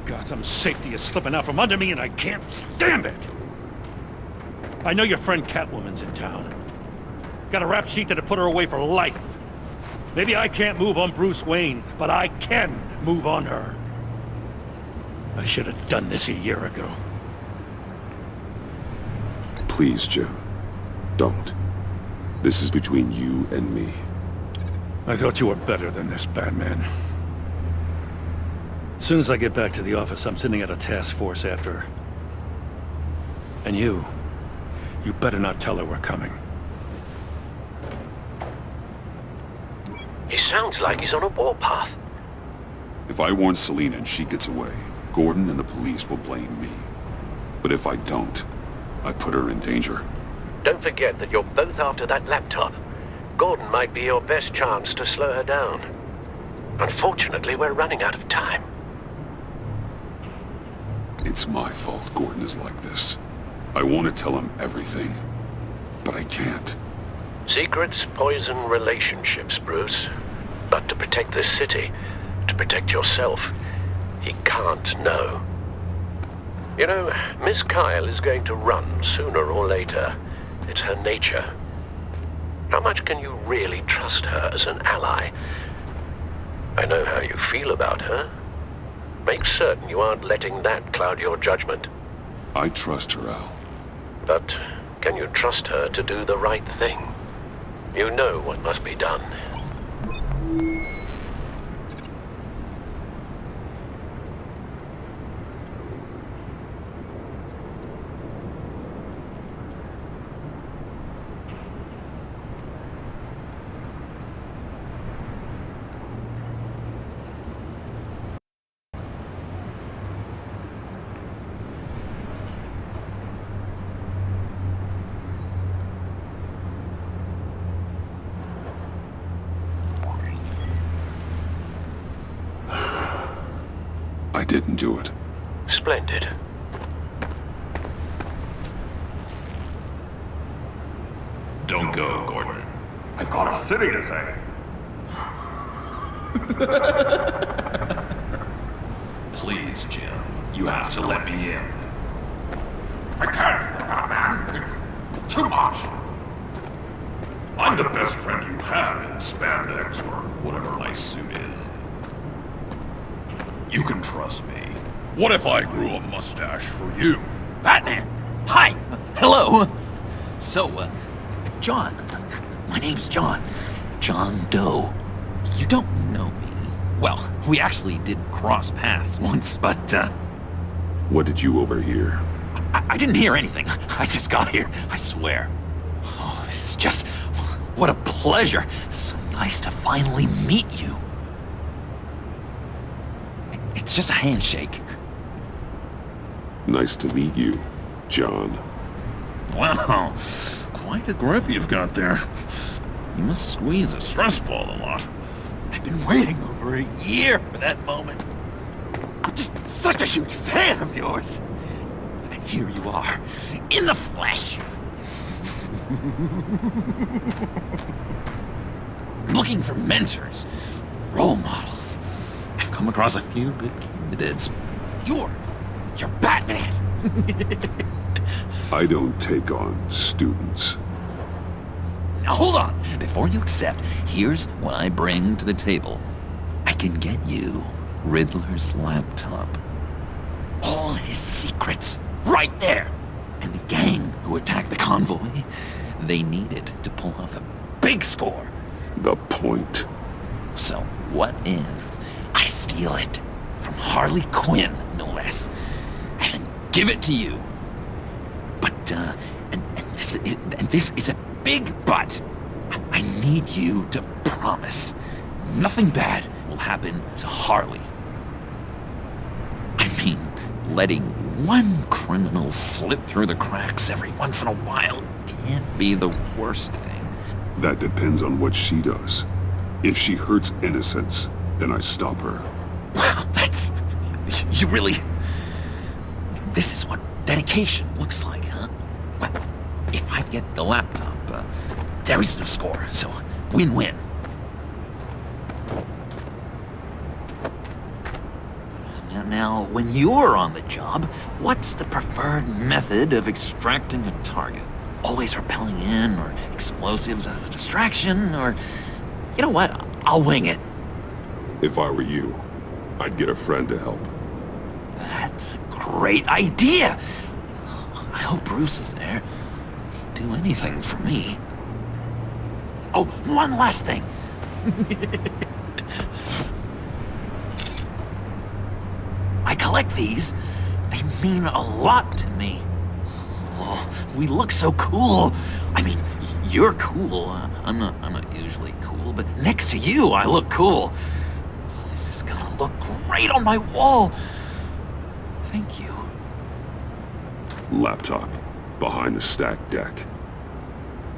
Speaker 13: Gotham's safety is slipping out from under me and I can't stand it! I know your friend Catwoman's in town. Got a rap sheet that'd put her away for life. Maybe I can't move on Bruce Wayne, but I can move on her. I should have done this a year ago.
Speaker 4: Please, Jim. Don't. This is between you and me.
Speaker 13: I thought you were better than this, Batman. As soon as I get back to the office, I'm sending out a task force after her. And you better not tell her we're coming.
Speaker 10: He sounds like he's on a warpath.
Speaker 4: If I warn Selina and she gets away, Gordon and the police will blame me. But if I don't, I put her in danger.
Speaker 10: Don't forget that you're both after that laptop. Gordon might be your best chance to slow her down. Unfortunately, we're running out of time.
Speaker 4: It's my fault Gordon is like this. I want to tell him everything, but I can't.
Speaker 10: Secrets poison relationships, Bruce. But to protect this city, to protect yourself. He can't know. You know, Miss Kyle is going to run sooner or later. It's her nature. How much can you really trust her as an ally? I know how you feel about her. Make certain you aren't letting that cloud your judgment.
Speaker 14: I trust her, Al.
Speaker 10: But can you trust her to do the right thing? You know what must be done.
Speaker 14: I didn't do it.
Speaker 10: Splendid.
Speaker 15: Don't go, Gordon. I've got a city to save. Please, Jim. You have to let me in. I can't, man. It's too much. I'm the best friend you have in spandex or whatever my suit is. You can trust me. What if I grew a mustache for you?
Speaker 11: Batman! Hi! Hello! So, John. My name's John. John Doe. You don't know me. Well, we actually did cross paths once, but,
Speaker 14: What did you overhear?
Speaker 11: I didn't hear anything. I just got here, I swear. Oh, this is just... What a pleasure. So nice to finally meet you. It's just a handshake.
Speaker 14: Nice to meet you, John.
Speaker 15: Wow, quite a grip you've got there. You must squeeze a stress ball a lot.
Speaker 11: I've been waiting over a year for that moment. I'm just such a huge fan of yours. And here you are, in the flesh. Looking for mentors, role models. I've come across a few good candidates. You're Batman.
Speaker 14: I don't take on students.
Speaker 11: Now hold on. Before you accept, here's what I bring to the table. I can get you Riddler's laptop. All his secrets, right there. And the gang who attacked the convoy, they need it to pull off a big score.
Speaker 14: The point.
Speaker 11: So what if I steal it from Harley Quinn, no less, and then give it to you? But, and this is a big but. I need you to promise nothing bad will happen to Harley. I mean, letting one criminal slip through the cracks every once in a while can't be the worst thing.
Speaker 14: That depends on what she does. If she hurts innocents, then I stop her.
Speaker 11: Wow, that's... You really... This is what dedication looks like, huh? Well, if I get the laptop, there is no score, so win-win. Now, when you're on the job, what's the preferred method of extracting a target? Always rappelling in, or explosives as a distraction, or... You know what? I'll wing it.
Speaker 14: If I were you, I'd get a friend to help.
Speaker 11: That's a great idea! I hope Bruce is there. He'd do anything for me. Oh, one last thing. I collect these. They mean a lot to me. Oh, we look so cool. I mean, you're cool. I'm not usually cool, but next to you, I look cool. This is gonna look great on my wall. Thank you.
Speaker 14: Laptop. Behind the stacked deck.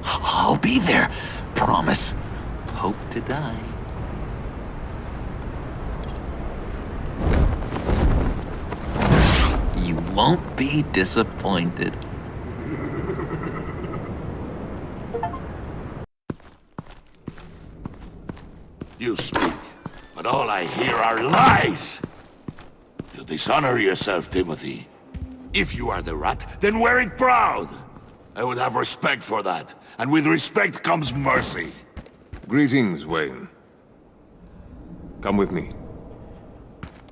Speaker 11: I'll be there. Promise. Hope to die. You won't be disappointed.
Speaker 15: You speak. but all I hear are lies! You dishonor yourself, Timothy. If you are the rat, then wear it proud! I would have respect for that, and with respect comes mercy.
Speaker 4: Greetings, Wayne. Come with me.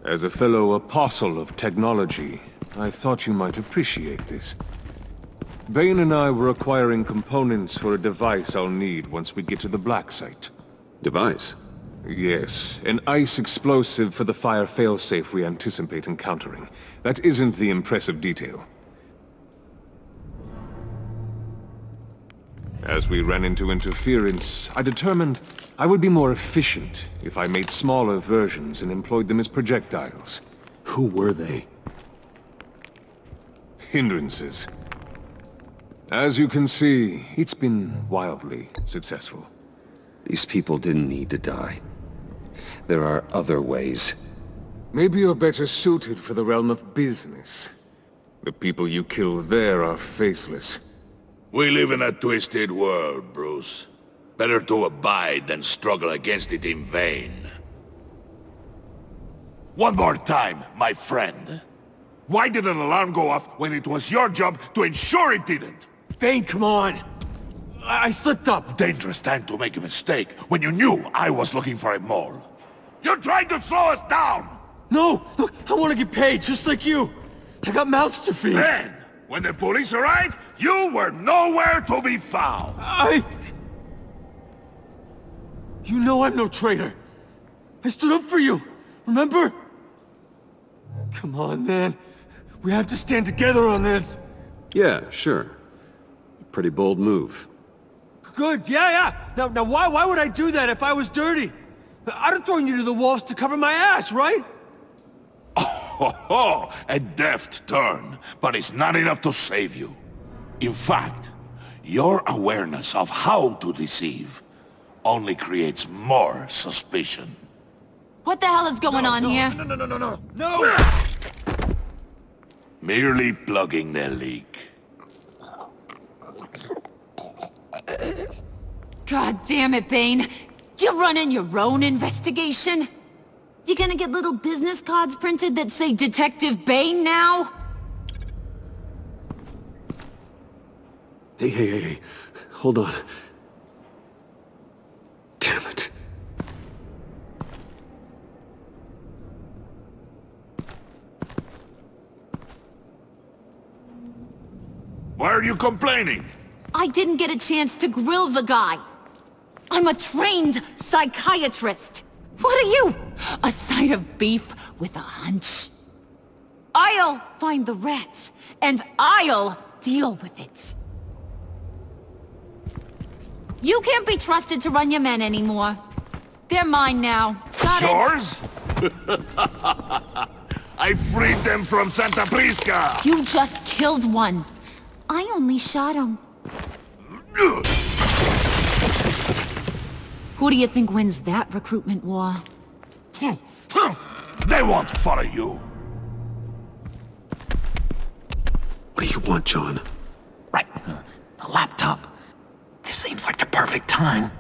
Speaker 4: As a fellow apostle of technology, I thought you might appreciate this. Bane and I were acquiring components for a device I'll need once we get to the Black Site.
Speaker 5: Device?
Speaker 4: Yes, an ice explosive for the fire failsafe we anticipate encountering. That isn't the impressive detail. As we ran into interference, I determined I would be more efficient if I made smaller versions and employed them as projectiles.
Speaker 5: Who were they?
Speaker 4: Hindrances. As you can see, it's been wildly successful.
Speaker 5: These people didn't need to die. There are other ways.
Speaker 4: Maybe you're better suited for the realm of business. The people you kill there are faceless.
Speaker 15: We live in a twisted world, Bruce. Better to abide than struggle against it in vain. One more time, my friend. Why did an alarm go off when it was your job to ensure it didn't?
Speaker 8: Bane, come on! I slipped up!
Speaker 15: Dangerous time to make a mistake when you knew I was looking for a mole. You're trying to slow us down!
Speaker 8: No! Look, I want to get paid, just like you! I got mouths to feed!
Speaker 15: Then, when the police arrived, you were nowhere to be found!
Speaker 8: You know I'm no traitor! I stood up for you, remember? Come on, man. We have to stand together on this!
Speaker 5: Yeah, sure. Pretty bold move.
Speaker 8: Good, yeah. Now why would I do that if I was dirty? I'd have thrown you to the wolves to cover my ass, right?
Speaker 15: Oh, a deft turn, but it's not enough to save you. In fact, your awareness of how to deceive only creates more suspicion.
Speaker 3: What the hell is going on here?
Speaker 8: No!
Speaker 15: Merely plugging the leak.
Speaker 3: God damn it, Bane. You're running your own investigation? You gonna get little business cards printed that say Detective Bane now?
Speaker 5: Hey. Hold on. Damn it.
Speaker 15: Why are you complaining?
Speaker 3: I didn't get a chance to grill the guy. I'm a trained psychiatrist. What are you? A side of beef with a hunch? I'll find the rat, and I'll deal with it. You can't be trusted to run your men anymore. They're mine now. Got
Speaker 15: Yours? I freed them from Santa Prisca!
Speaker 3: You just killed one. I only shot him. Who do you think wins that recruitment war?
Speaker 15: They won't follow you.
Speaker 5: What do you want, John?
Speaker 6: Right. The laptop. This seems like the perfect time.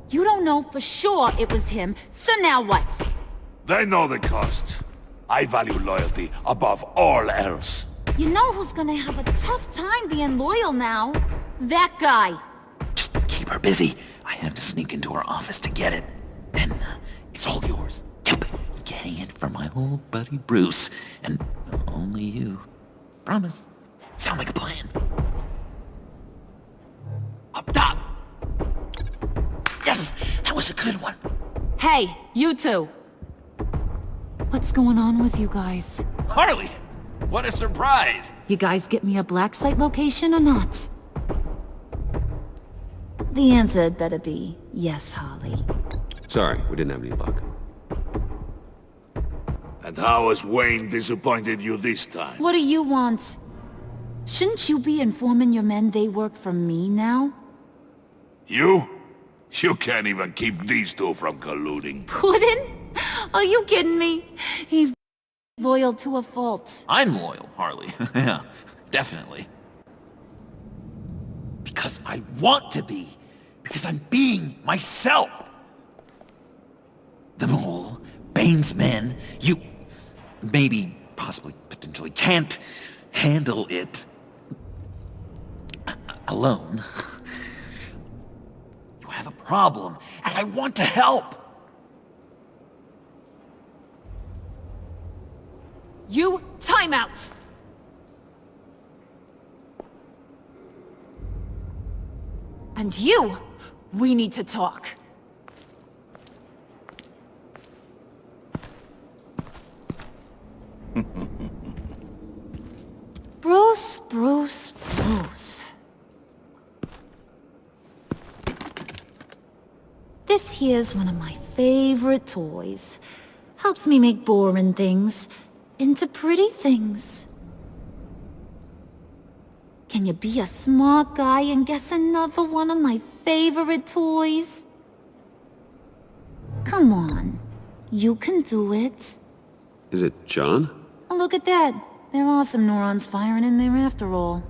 Speaker 3: You don't know for sure it was him, so now what?
Speaker 15: They know the cost. I value loyalty above all else.
Speaker 3: You know who's gonna have a tough time being loyal now? That guy.
Speaker 6: Just keep her busy. I have to sneak into her office to get it. And it's all yours. Yep. Getting it from my old buddy Bruce. And only you. Promise. Sound like a plan. Up top! Yes! That was a good one.
Speaker 3: Hey, you two. What's going on with you guys?
Speaker 11: Harley! What a surprise!
Speaker 3: You guys get me a black site location or not? The answer had better be yes, Harley.
Speaker 5: Sorry, we didn't have any luck.
Speaker 15: And how has Wayne disappointed you this time?
Speaker 3: What do you want? Shouldn't you be informing your men they work for me now?
Speaker 15: You? You can't even keep these two from colluding.
Speaker 3: Puddin'? Are you kidding me? He's loyal to a fault.
Speaker 11: I'm loyal, Harley. Yeah, definitely. Because I want to be. Because I'm being myself. The mole Kane's men. You maybe, possibly, potentially can't handle it alone. You have a problem, and I want to help.
Speaker 3: You, time out! And you, we need to talk. Bruce. This here's one of my favorite toys. Helps me make boring things into pretty things. Can you be a smart guy and guess another one of my favorite toys? Come on, you can do it.
Speaker 5: Is it John?
Speaker 3: Oh, look at that. There are some neurons firing in there after all.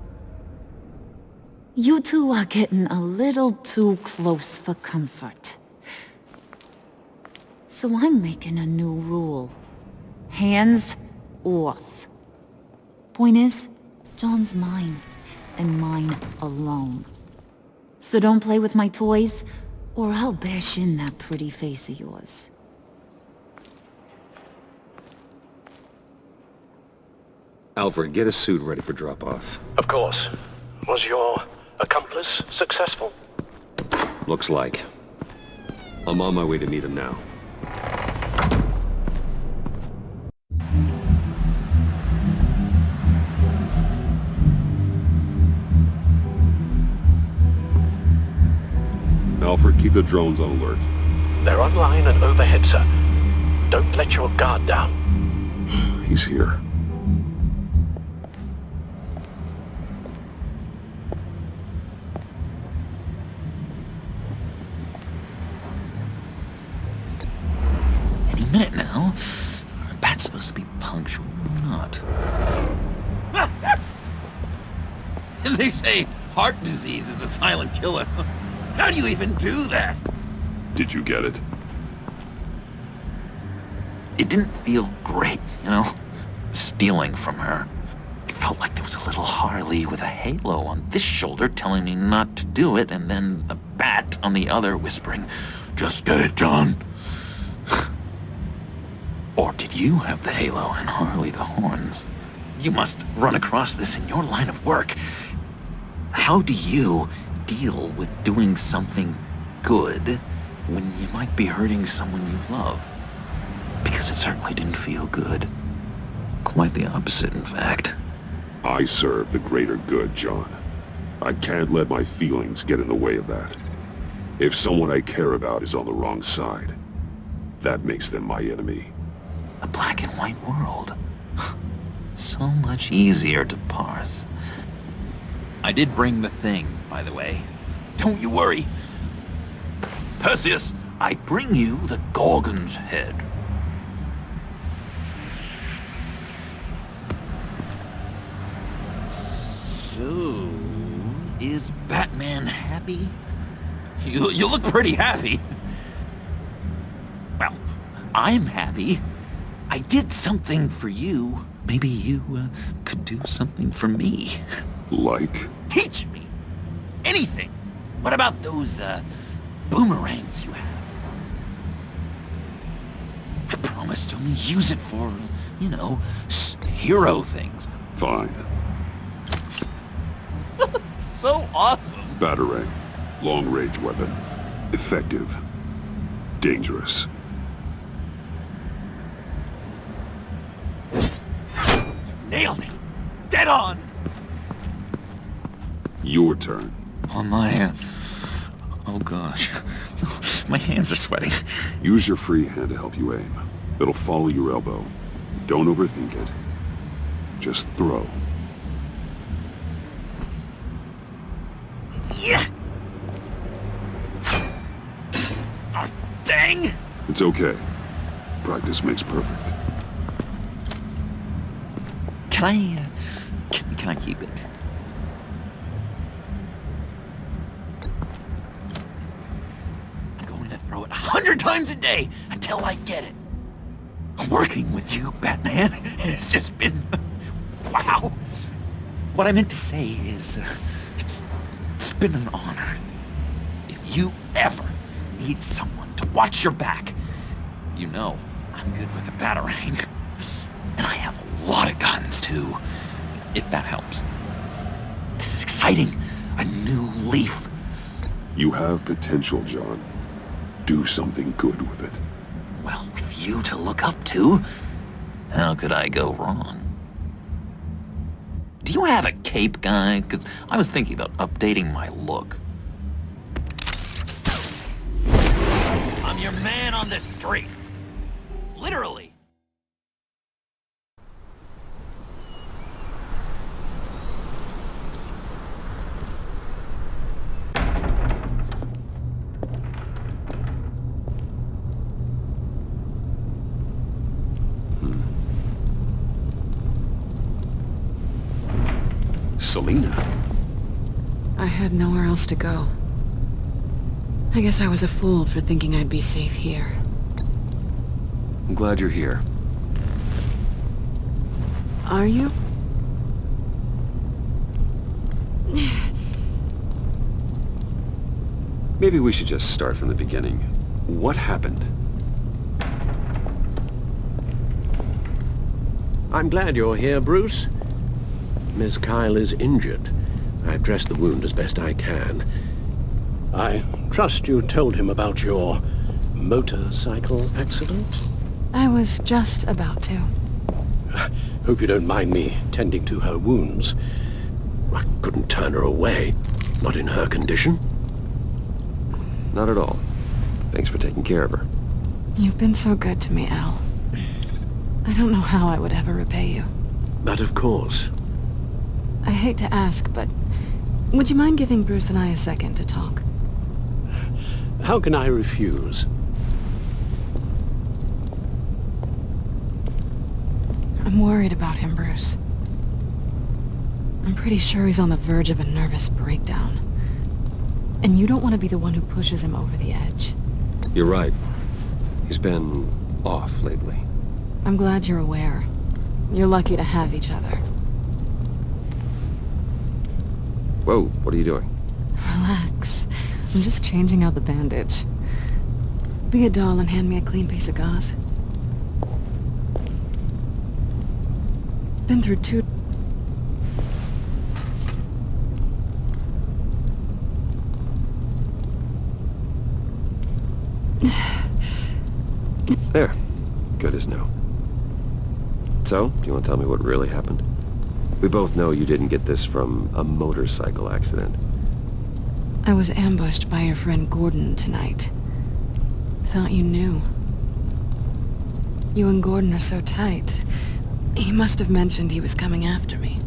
Speaker 3: You two are getting a little too close for comfort. So I'm making a new rule. Hands off. Point is, John's mine, and mine alone. So don't play with my toys, or I'll bash in that pretty face of yours.
Speaker 5: Alfred, get a suit ready for drop-off.
Speaker 16: Of course. Was your accomplice successful?
Speaker 5: Looks like. I'm on my way to meet him now.
Speaker 14: Alfred, keep the drones on alert.
Speaker 16: They're online and overhead, sir. Don't let your guard down.
Speaker 14: He's here.
Speaker 11: Any minute now. Are bats supposed to be punctual or not? They say heart disease is a silent killer. How do you even do that?
Speaker 14: Did you get it?
Speaker 11: It didn't feel great, you know? Stealing from her. It felt like there was a little Harley with a halo on this shoulder telling me not to do it, and then the bat on the other whispering, "Just get it, John." Or did you have the halo and Harley the horns? You must run across this in your line of work. How do you deal with doing something good when you might be hurting someone you love? Because it certainly didn't feel good. Quite the opposite, in fact.
Speaker 14: I serve the greater good, John. I can't let my feelings get in the way of that. If someone I care about is on the wrong side, that makes them my enemy.
Speaker 11: A black and white world. So much easier to parse. I did bring the thing, by the way. Don't you worry. Perseus, I bring you the Gorgon's head. So, is Batman happy? You look pretty happy. Well, I'm happy. I did something for you. Maybe you could do something for me.
Speaker 14: Like?
Speaker 11: Teach me. Anything. What about those boomerangs you have? I promise to only use it for, you know, hero things.
Speaker 14: Fine.
Speaker 11: So awesome.
Speaker 14: Batarang. Long-range weapon. Effective. Dangerous.
Speaker 11: Nailed it. Dead on.
Speaker 14: Your turn.
Speaker 11: On my oh gosh. My hands are sweating.
Speaker 14: Use your free hand to help you aim. It'll follow your elbow. Don't overthink it. Just throw.
Speaker 11: Yeah. Oh, dang.
Speaker 14: It's okay. Practice makes perfect.
Speaker 11: Can I keep it? I'm going to throw it 100 times a day until I get it. working with you, Batman. It's just been... wow. What I meant to say is, it's been an honor. If you ever need someone to watch your back, you know I'm good with a batarang. And I have a lot of guns, too, if that helps. This is exciting. A new leaf.
Speaker 14: You have potential, John. Do something good with it.
Speaker 11: Well, with you to look up to, how could I go wrong? Do you have a cape, guy? Because I was thinking about updating my look. I'm your man on this street. Literally.
Speaker 5: Selina?
Speaker 2: I had nowhere else to go. I guess I was a fool for thinking I'd be safe here.
Speaker 5: I'm glad you're here.
Speaker 2: Are you?
Speaker 5: Maybe we should just start from the beginning. What happened?
Speaker 17: I'm glad you're here, Bruce. Miss Kyle is injured. I've dressed the wound as best I can. I trust you told him about your motorcycle accident?
Speaker 2: I was just about to.
Speaker 17: Hope you don't mind me tending to her wounds. I couldn't turn her away, not in her condition.
Speaker 5: Not at all. Thanks for taking care of her.
Speaker 2: You've been so good to me, Al. I don't know how I would ever repay you.
Speaker 17: But of course.
Speaker 2: I hate to ask, but would you mind giving Bruce and I a second to talk?
Speaker 17: How can I refuse?
Speaker 2: I'm worried about him, Bruce. I'm pretty sure he's on the verge of a nervous breakdown. And you don't want to be the one who pushes him over the edge.
Speaker 5: You're right. He's been off lately.
Speaker 2: I'm glad you're aware. You're lucky to have each other.
Speaker 5: Whoa, what are you doing?
Speaker 2: Relax. I'm just changing out the bandage. Be a doll and hand me a clean piece of gauze. Been through 2...
Speaker 5: There. Good as new. So, do you want to tell me what really happened? We both know you didn't get this from a motorcycle accident.
Speaker 2: I was ambushed by your friend Gordon tonight. Thought you knew. You and Gordon are so tight. He must have mentioned he was coming after me.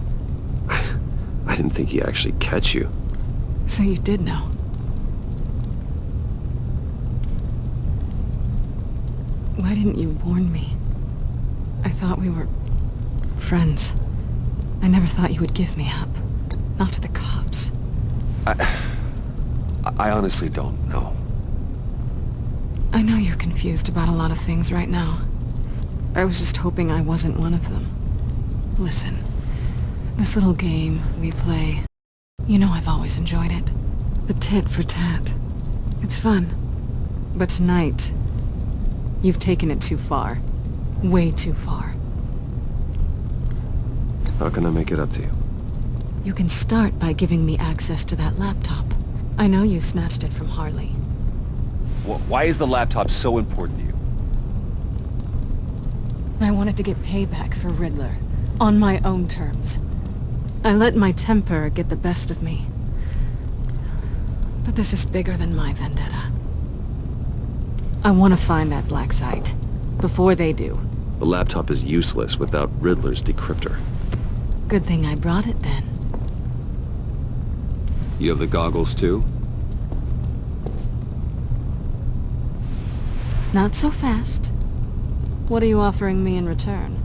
Speaker 5: I didn't think he'd actually catch you.
Speaker 2: So you did know. Why didn't you warn me? I thought we were... friends. I never thought you would give me up. Not to the cops.
Speaker 5: I honestly don't know.
Speaker 2: I know you're confused about a lot of things right now. I was just hoping I wasn't one of them. Listen, this little game we play, you know I've always enjoyed it. The tit for tat. It's fun. But tonight, you've taken it too far. Way too far.
Speaker 5: How can I make it up to you?
Speaker 2: You can start by giving me access to that laptop. I know you snatched it from Harley.
Speaker 5: Why is the laptop so important to you?
Speaker 2: I wanted to get payback for Riddler. On my own terms. I let my temper get the best of me. But this is bigger than my vendetta. I want to find that black site. Before they do.
Speaker 5: The laptop is useless without Riddler's decryptor.
Speaker 2: Good thing I brought it then.
Speaker 5: You have the goggles too?
Speaker 2: Not so fast. What are you offering me in return?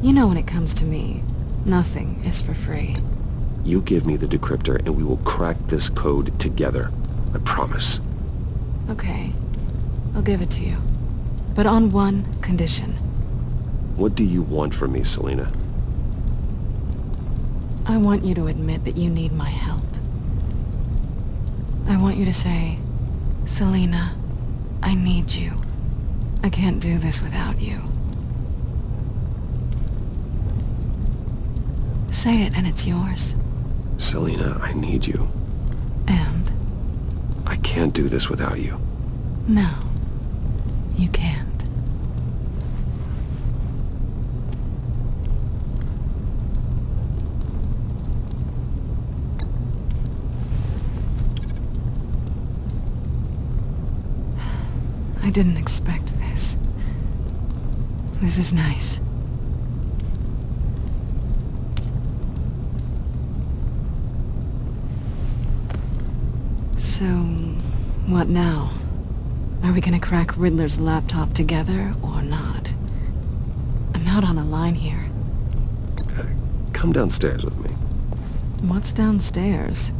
Speaker 2: You know when it comes to me, nothing is for free.
Speaker 5: You give me the decryptor and we will crack this code together. I promise.
Speaker 2: Okay. I'll give it to you. But on one condition.
Speaker 5: What do you want from me, Selina?
Speaker 2: I want you to admit that you need my help. I want you to say, Selina, I need you. I can't do this without you. Say it and it's yours.
Speaker 5: Selina, I need you.
Speaker 2: And?
Speaker 5: I can't do this without you.
Speaker 2: No, you can't. I didn't expect this. This is nice. So, what now? Are we gonna crack Riddler's laptop together or not? I'm out on a line here.
Speaker 5: Come downstairs with me.
Speaker 2: What's downstairs?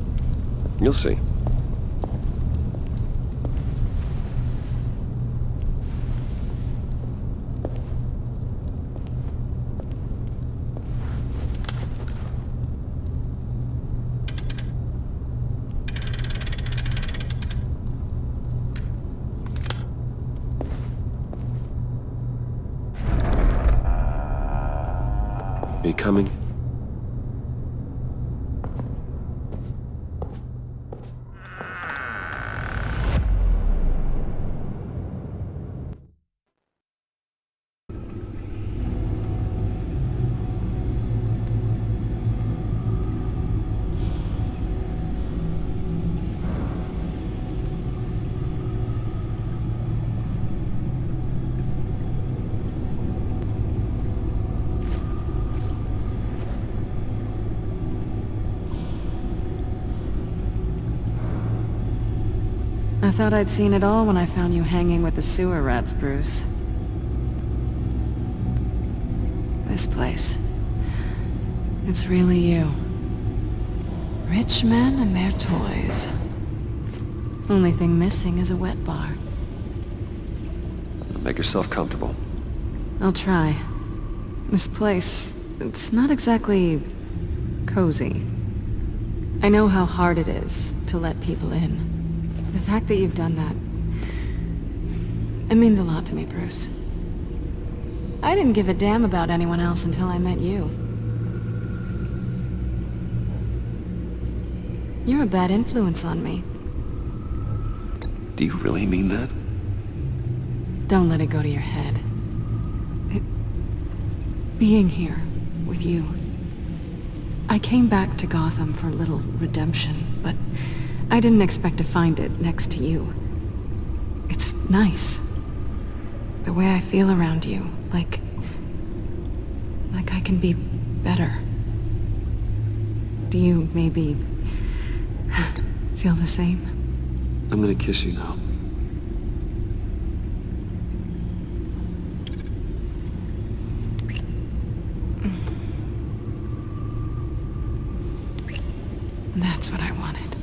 Speaker 5: You'll see. Are you coming?
Speaker 2: I thought I'd seen it all when I found you hanging with the sewer rats, Bruce. This place. It's really you. Rich men and their toys. Only thing missing is a wet bar.
Speaker 5: Make yourself comfortable.
Speaker 2: I'll try. This place, it's not exactly cozy. I know how hard it is to let people in. The fact that you've done that, it means a lot to me, Bruce. I didn't give a damn about anyone else until I met you. You're a bad influence on me.
Speaker 5: Do you really mean that?
Speaker 2: Don't let it go to your head. Being here with you. I came back to Gotham for a little redemption, but I didn't expect to find it next to you. It's nice. The way I feel around you, like I can be better. Do you maybe feel the same?
Speaker 5: I'm gonna kiss you now.
Speaker 2: That's what I wanted.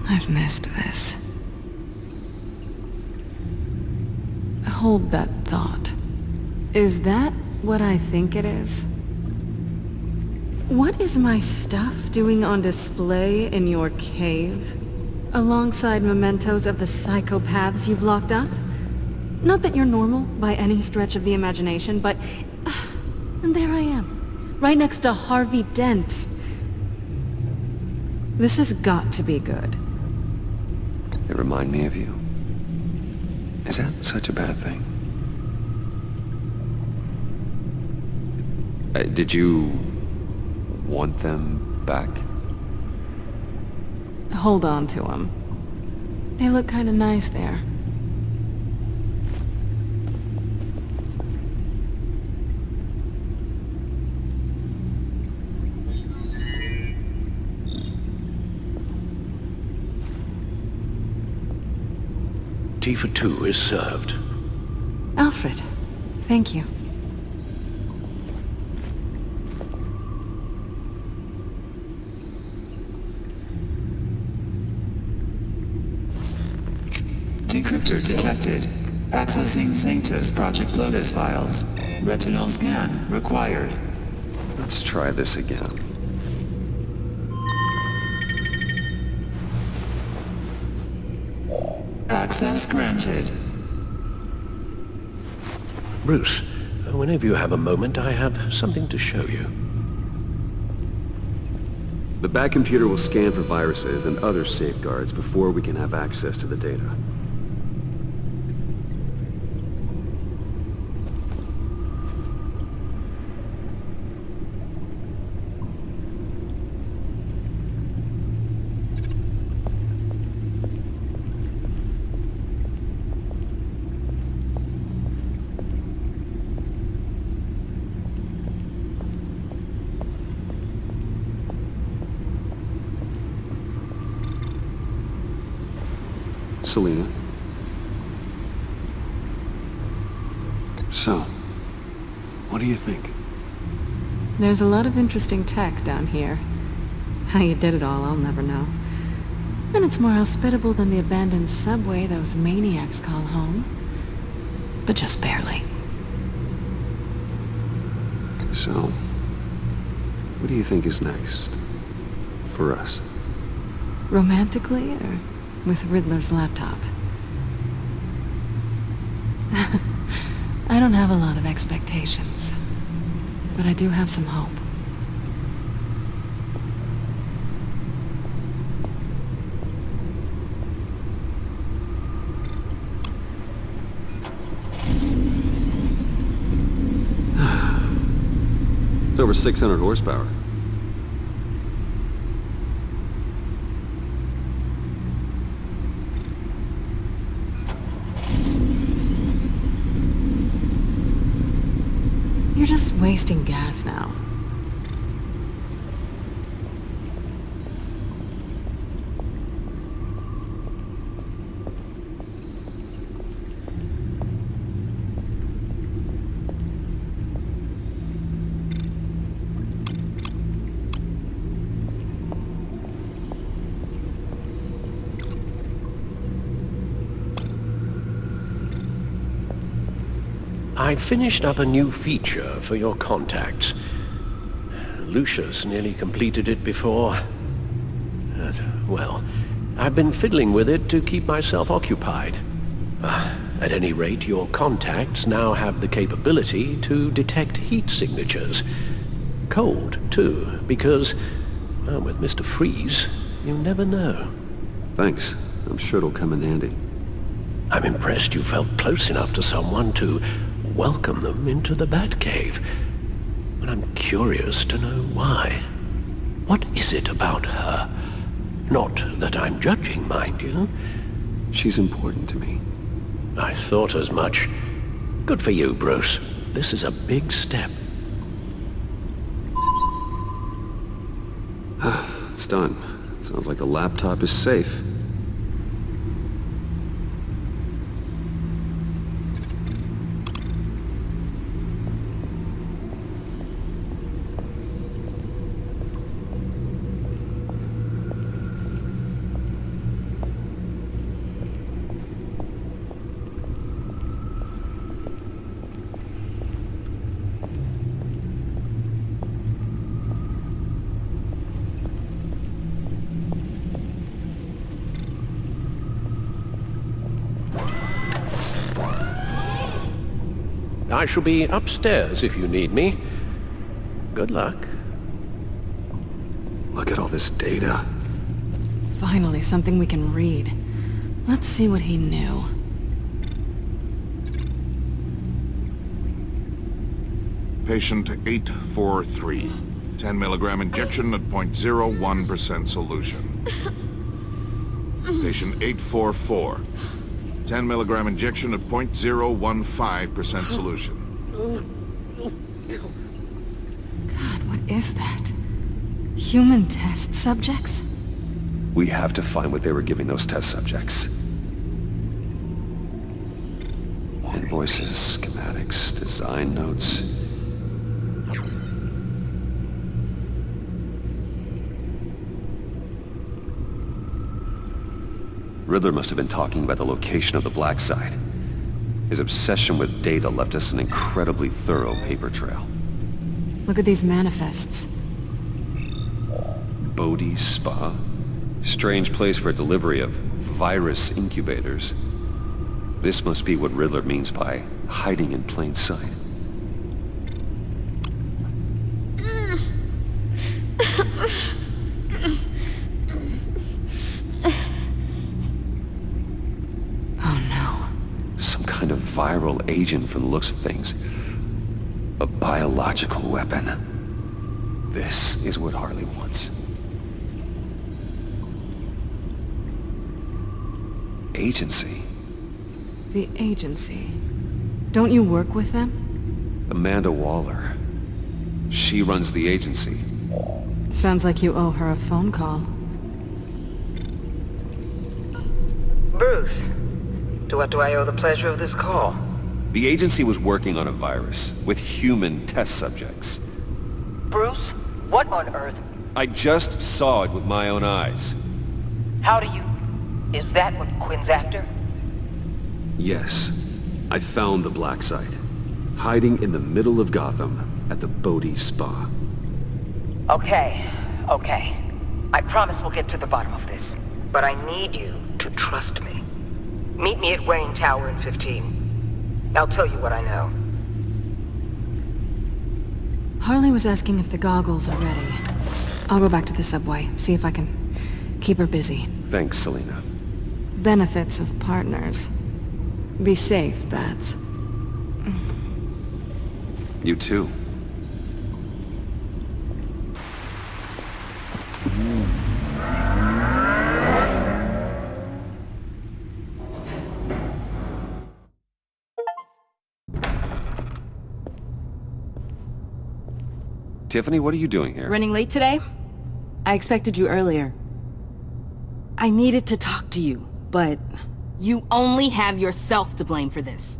Speaker 2: I've missed this. Hold that thought. Is that what I think it is? What is my stuff doing on display in your cave? Alongside mementos of the psychopaths you've locked up? Not that you're normal by any stretch of the imagination, but... and there I am, right next to Harvey Dent. This has got to be good.
Speaker 5: They remind me of you. Is that such a bad thing? Did you want them back?
Speaker 2: Hold on to them. They look kind of nice there.
Speaker 17: Tea for two is served.
Speaker 2: Alfred, thank you.
Speaker 12: Decryptor detected. Accessing Sanctus Project Lotus files. Retinal scan required.
Speaker 5: Let's try this again.
Speaker 12: Access granted.
Speaker 17: Bruce, whenever you have a moment, I have something to show you.
Speaker 5: The back computer will scan for viruses and other safeguards before we can have access to the data. Selina. So, what do you think?
Speaker 2: There's a lot of interesting tech down here. How you did it all, I'll never know. And it's more hospitable than the abandoned subway those maniacs call home. But just barely.
Speaker 5: So, what do you think is next? For us?
Speaker 2: Romantically, or with Riddler's laptop? I don't have a lot of expectations, but I do have some hope.
Speaker 5: It's over 600 horsepower.
Speaker 2: You're just wasting gas now.
Speaker 17: I finished up a new feature for your contacts. Lucius nearly completed it before. Well, I've been fiddling with it to keep myself occupied. At any rate, your contacts now have the capability to detect heat signatures. Cold, too, because, well, with Mr. Freeze, you never know.
Speaker 5: Thanks. I'm sure it'll come in handy.
Speaker 17: I'm impressed you felt close enough to someone to welcome them into the Batcave. And I'm curious to know why. What is it about her? Not that I'm judging, mind you.
Speaker 5: She's important to me.
Speaker 17: I thought as much. Good for you, Bruce. This is a big step.
Speaker 5: It's done. Sounds like the laptop is safe.
Speaker 17: I shall be upstairs if you need me. Good luck.
Speaker 5: Look at all this data.
Speaker 2: Finally, something we can read. Let's see what he knew.
Speaker 18: Patient 843. 10 milligram injection at 0.01% solution. Patient 844. 10 milligram injection at 0.015% solution.
Speaker 2: God, what is that? Human test subjects?
Speaker 5: We have to find what they were giving those test subjects. Invoices, schematics, design notes. Riddler must have been talking about the location of the Black Site. His obsession with data left us an incredibly thorough paper trail.
Speaker 2: Look at these manifests.
Speaker 5: Bodhi's Spa? Strange place for a delivery of virus incubators. This must be what Riddler means by hiding in plain sight. Kind of viral agent from the looks of things. A biological weapon. This is what Harley wants. Agency.
Speaker 2: The agency. Don't you work with them?
Speaker 5: Amanda Waller. She runs the agency.
Speaker 2: Sounds like you owe her a phone call.
Speaker 9: Bruce. To what do I owe the pleasure of this call?
Speaker 5: The agency was working on a virus with human test subjects.
Speaker 9: Bruce? What on earth?
Speaker 5: I just saw it with my own eyes.
Speaker 9: How do you... Is that what Quinn's after?
Speaker 5: Yes. I found the Black Site. Hiding in the middle of Gotham at the Bodhi Spa.
Speaker 9: Okay. I promise we'll get to the bottom of this. But I need you to trust me. Meet me at Wayne Tower in 15. I'll tell you what I know.
Speaker 2: Harley was asking if the goggles are ready. I'll go back to the subway, see if I can keep her busy.
Speaker 5: Thanks, Selina.
Speaker 2: Benefits of partners. Be safe, Bats.
Speaker 5: You too. Tiffany, what are you doing here?
Speaker 19: Running late today? I expected you earlier. I needed to talk to you, but you only have yourself to blame for this.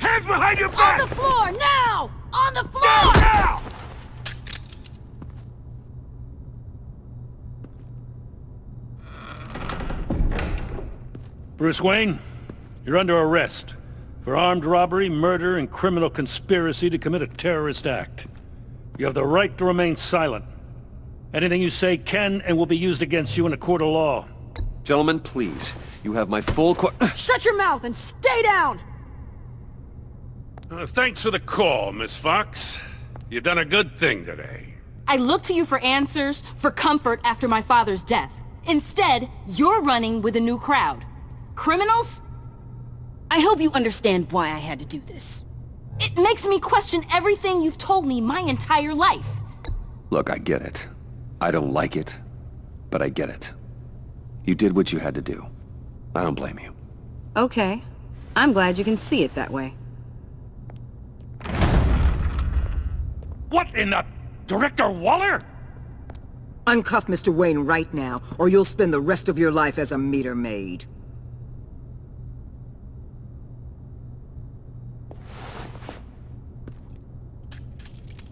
Speaker 15: Hands behind your back!
Speaker 19: On the floor, now! On the floor!
Speaker 15: Down now!
Speaker 13: Bruce Wayne, you're under arrest for armed robbery, murder, and criminal conspiracy to commit a terrorist act. You have the right to remain silent. Anything you say can and will be used against you in a court of law.
Speaker 5: Gentlemen, please. You have my full
Speaker 19: Shut your mouth and stay down!
Speaker 13: Thanks for the call, Miss Fox. You've done a good thing today.
Speaker 19: I looked to you for answers, for comfort after my father's death. Instead, you're running with a new crowd. Criminals? I hope you understand why I had to do this. It makes me question everything you've told me my entire life.
Speaker 5: Look, I get it. I don't like it, but I get it. You did what you had to do. I don't blame you.
Speaker 19: Okay. I'm glad you can see it that way.
Speaker 13: What in the... Director Waller?
Speaker 20: Uncuff Mr. Wayne right now, or you'll spend the rest of your life as a meter maid.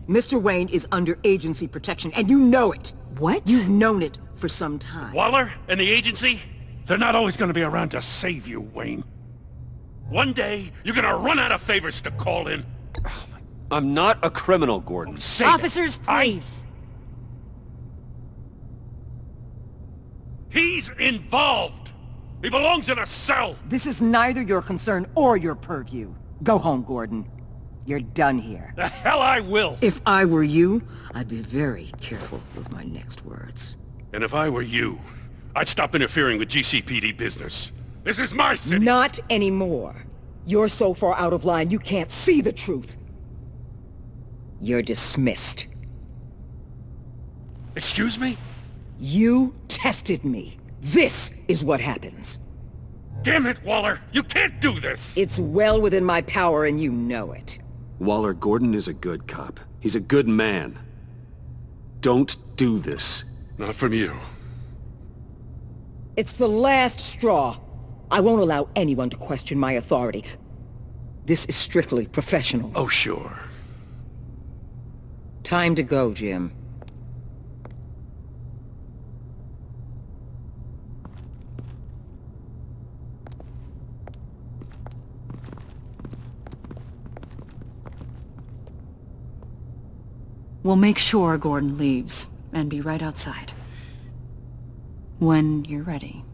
Speaker 20: Mr. Wayne is under agency protection, and you know it.
Speaker 19: What?
Speaker 20: You've known it for some time.
Speaker 13: Waller and the agency? They're not always gonna be around to save you, Wayne. One day, you're gonna run out of favors to call in.
Speaker 5: I'm not a criminal, Gordon.
Speaker 13: Say
Speaker 19: Officers, please!
Speaker 13: He's involved! He belongs in a cell!
Speaker 20: This is neither your concern or your purview. Go home, Gordon. You're done here.
Speaker 13: The hell I will!
Speaker 20: If I were you, I'd be very careful with my next words.
Speaker 13: And if I were you, I'd stop interfering with GCPD business. This is my city!
Speaker 20: Not anymore. You're so far out of line you can't see the truth. You're dismissed.
Speaker 13: Excuse me?
Speaker 20: You tested me. This is what happens.
Speaker 13: Damn it, Waller! You can't do this!
Speaker 20: It's well within my power and you know it.
Speaker 5: Waller, Gordon is a good cop. He's a good man. Don't do this.
Speaker 13: Not from you.
Speaker 20: It's the last straw. I won't allow anyone to question my authority. This is strictly professional.
Speaker 13: Oh, sure.
Speaker 20: Time to go, Jim.
Speaker 21: We'll make sure Gordon leaves, and be right outside. When you're ready.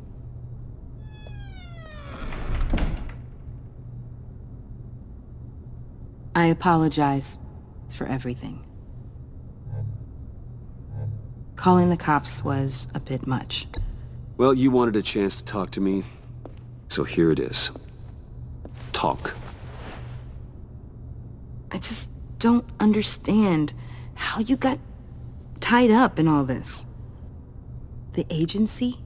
Speaker 19: I apologize for everything. Calling the cops was a bit much.
Speaker 5: Well, you wanted a chance to talk to me, so here it is. Talk.
Speaker 19: I just don't understand how you got tied up in all this. The agency?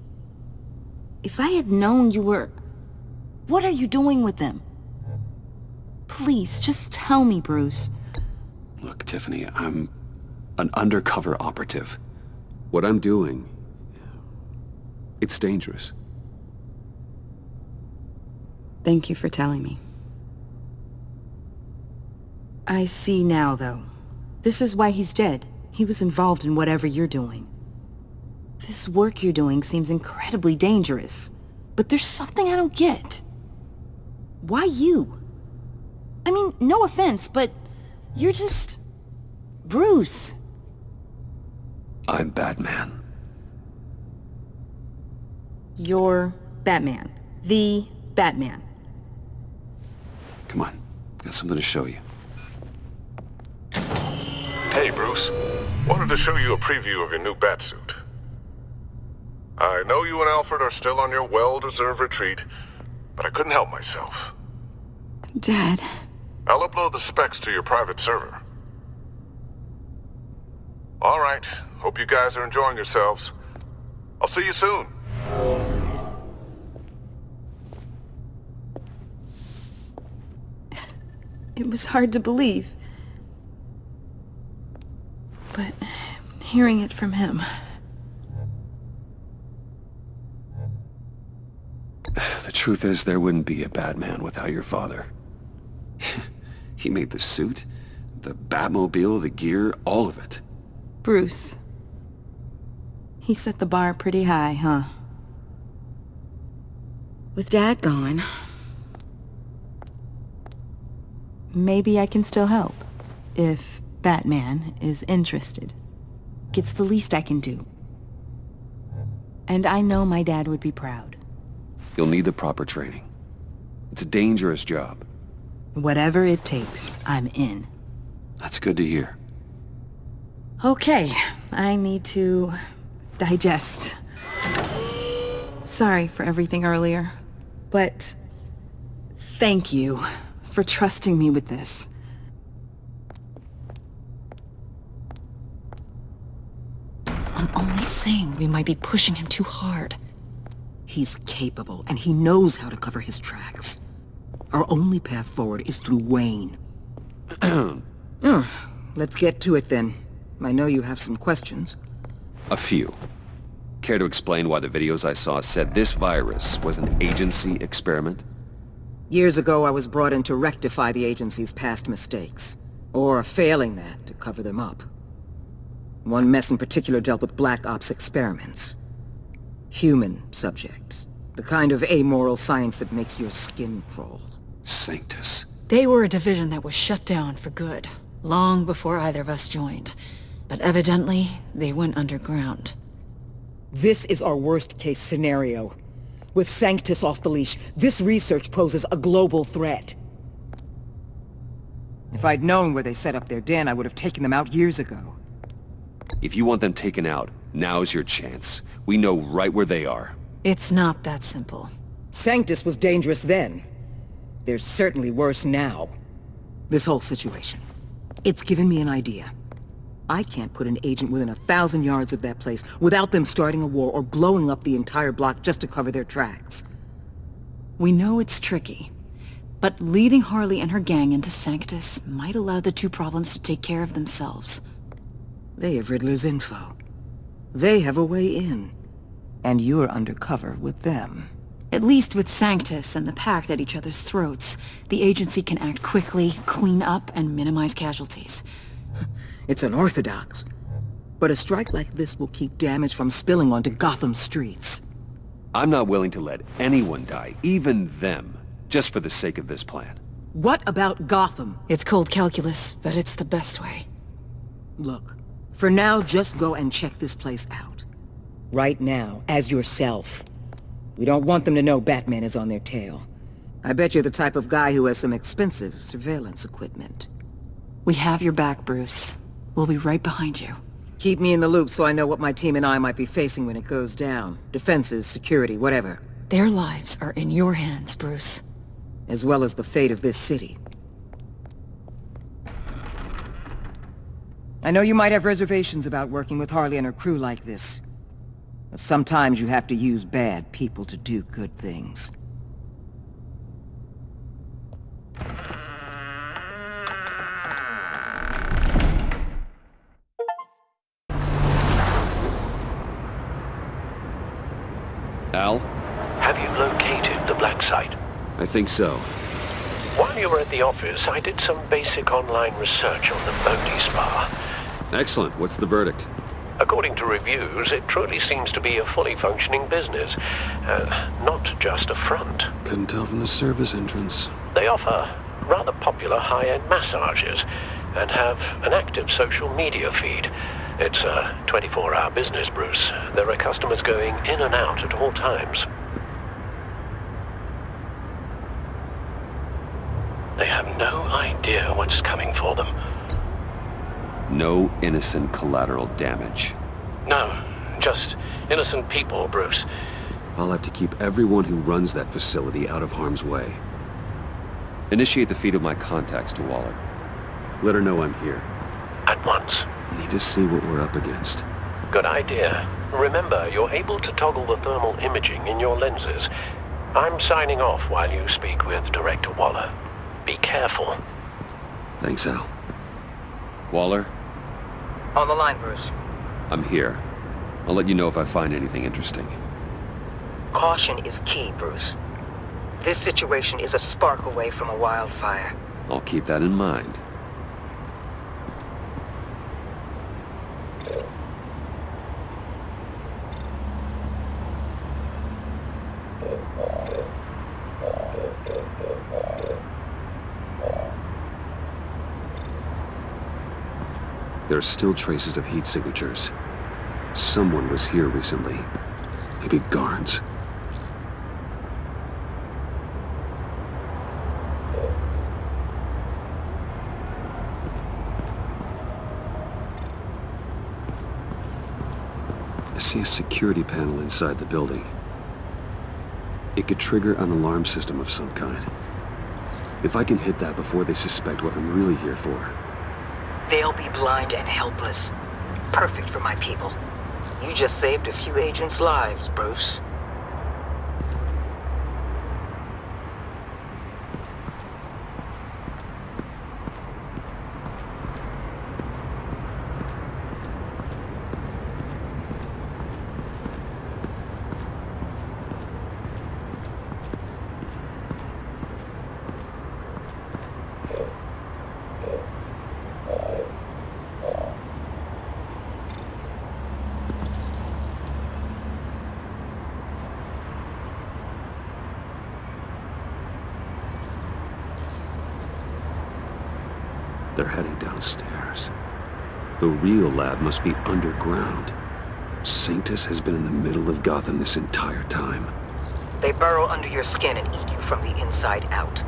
Speaker 19: If I had known you were... What are you doing with them? Please, just tell me, Bruce.
Speaker 5: Look, Tiffany, I'm an undercover operative. What I'm doing... it's dangerous.
Speaker 19: Thank you for telling me. I see now, though. This is why he's dead. He was involved in whatever you're doing. This work you're doing seems incredibly dangerous. But there's something I don't get. Why you? I mean, no offense, but you're just... Bruce.
Speaker 5: I'm Batman.
Speaker 19: You're Batman. The Batman.
Speaker 5: Come on, got something to show you.
Speaker 18: Hey, Bruce. Wanted to show you a preview of your new Batsuit. I know you and Alfred are still on your well-deserved retreat, but I couldn't help myself.
Speaker 19: Dad.
Speaker 18: I'll upload the specs to your private server. All right. Hope you guys are enjoying yourselves. I'll see you soon.
Speaker 19: It was hard to believe. But hearing it from him...
Speaker 5: The truth is, there wouldn't be a Batman without your father. He made the suit, the Batmobile, the gear, all of it.
Speaker 19: Bruce. He set the bar pretty high, huh?
Speaker 20: With Dad gone...
Speaker 19: maybe I can still help. If Batman is interested. It's the least I can do. And I know my dad would be proud.
Speaker 5: You'll need the proper training. It's a dangerous job.
Speaker 19: Whatever it takes, I'm in.
Speaker 5: That's good to hear.
Speaker 19: Okay, I need to digest. Sorry for everything earlier, but thank you for trusting me with this.
Speaker 20: I'm only saying we might be pushing him too hard. He's capable, and he knows how to cover his tracks. Our only path forward is through Wayne. Let's get to it then. I know you have some questions.
Speaker 5: A few. Care to explain why the videos I saw said this virus was an agency experiment?
Speaker 20: Years ago, I was brought in to rectify the agency's past mistakes. Or, failing that, to cover them up. One mess in particular dealt with Black Ops experiments. Human subjects. The kind of amoral science that makes your skin crawl.
Speaker 5: Sanctus.
Speaker 21: They were a division that was shut down for good, long before either of us joined. But evidently, they went underground.
Speaker 20: This is our worst-case scenario. With Sanctus off the leash, this research poses a global threat. If I'd known where they set up their den, I would have taken them out years ago.
Speaker 5: If you want them taken out, now's your chance. We know right where they are.
Speaker 21: It's not that simple.
Speaker 20: Sanctus was dangerous then. They're certainly worse now. This whole situation. It's given me an idea. I can't put an agent within 1,000 yards of that place without them starting a war or blowing up the entire block just to cover their tracks.
Speaker 21: We know it's tricky, but leading Harley and her gang into Sanctus might allow the two problems to take care of themselves.
Speaker 20: They have Riddler's info. They have a way in. And you're undercover with them.
Speaker 21: At least with Sanctus and the Pact at each other's throats, the agency can act quickly, clean up, and minimize casualties.
Speaker 20: It's unorthodox. But a strike like this will keep damage from spilling onto Gotham streets.
Speaker 5: I'm not willing to let anyone die, even them, just for the sake of this plan.
Speaker 20: What about Gotham?
Speaker 21: It's cold calculus, but it's the best way.
Speaker 20: Look, For now, just go and check this place out. Right now, as yourself. We don't want them to know Batman is on their tail. I bet you're the type of guy who has some expensive surveillance equipment.
Speaker 21: We have your back, Bruce. We'll be right behind you.
Speaker 20: Keep me in the loop so I know what my team and I might be facing when it goes down. Defenses, security, whatever.
Speaker 21: Their lives are in your hands, Bruce.
Speaker 20: As well as the fate of this city. I know you might have reservations about working with Harley and her crew like this. But sometimes you have to use bad people to do good things.
Speaker 5: Al?
Speaker 16: Have you located the black site?
Speaker 5: I think so.
Speaker 16: While you were at the office, I did some basic online research on the Bodhi Spa.
Speaker 5: Excellent. What's the verdict?
Speaker 16: According to reviews, it truly seems to be a fully functioning business, not just a front.
Speaker 5: Couldn't tell from the service entrance.
Speaker 16: They offer rather popular high-end massages and have an active social media feed. It's a 24-hour business, Bruce. There are customers going in and out at all times. They have no idea what's coming for them.
Speaker 5: No innocent collateral damage.
Speaker 16: No, just innocent people, Bruce.
Speaker 5: I'll have to keep everyone who runs that facility out of harm's way. Initiate the feed of my contacts to Waller. Let her know I'm here.
Speaker 16: At once.
Speaker 5: Need to see what we're up against.
Speaker 16: Good idea. Remember, you're able to toggle the thermal imaging in your lenses. I'm signing off while you speak with Director Waller. Be careful.
Speaker 5: Thanks, Al. Waller?
Speaker 20: On the line, Bruce.
Speaker 5: I'm here. I'll let you know if I find anything interesting.
Speaker 20: Caution is key, Bruce. This situation is a spark away from a wildfire.
Speaker 5: I'll keep that in mind. There are still traces of heat signatures. Someone was here recently. Maybe guards. I see a security panel inside the building. It could trigger an alarm system of some kind. If I can hit that before they suspect what I'm really here for.
Speaker 20: They'll be blind and helpless. Perfect for my people. You just saved a few agents' lives, Bruce.
Speaker 5: They're heading downstairs. The real lab must be underground. Sanctus has been in the middle of Gotham this entire time.
Speaker 20: They burrow under your skin and eat you from the inside out.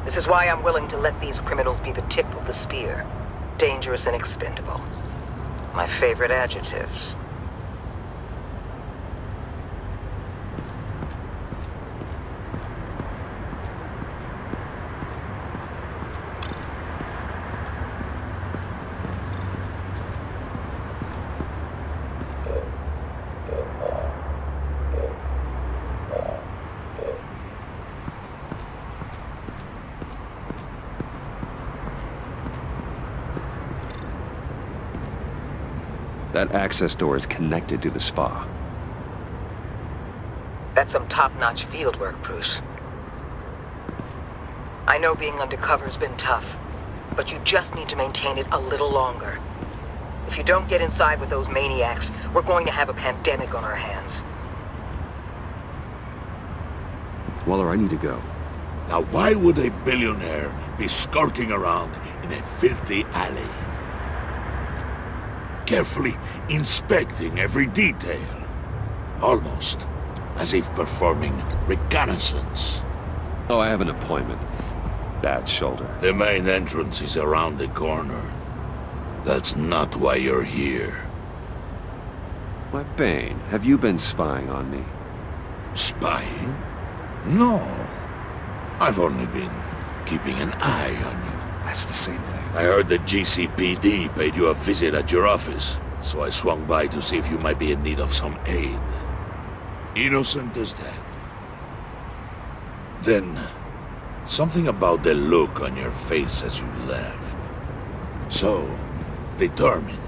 Speaker 20: This is why I'm willing to let these criminals be the tip of the spear. Dangerous and expendable. My favorite adjectives.
Speaker 5: That access door is connected to the spa.
Speaker 20: That's some top-notch field work, Bruce. I know being undercover's been tough, but you just need to maintain it a little longer. If you don't get inside with those maniacs, we're going to have a pandemic on our hands.
Speaker 5: Waller, I need to go.
Speaker 7: Now why would a billionaire be skulking around in a filthy alley? carefully inspecting every detail. Almost as if performing reconnaissance.
Speaker 5: Oh, I have an appointment. Bad shoulder.
Speaker 7: The main entrance is around the corner. That's not why you're here.
Speaker 5: Why, Bane, have you been spying on me?
Speaker 7: Spying? No. I've only been keeping an eye on you.
Speaker 5: That's the same thing.
Speaker 7: I heard the GCPD paid you a visit at your office, so I swung by to see if you might be in need of some aid. Innocent as that. Then, something about the look on your face as you left. So, determined.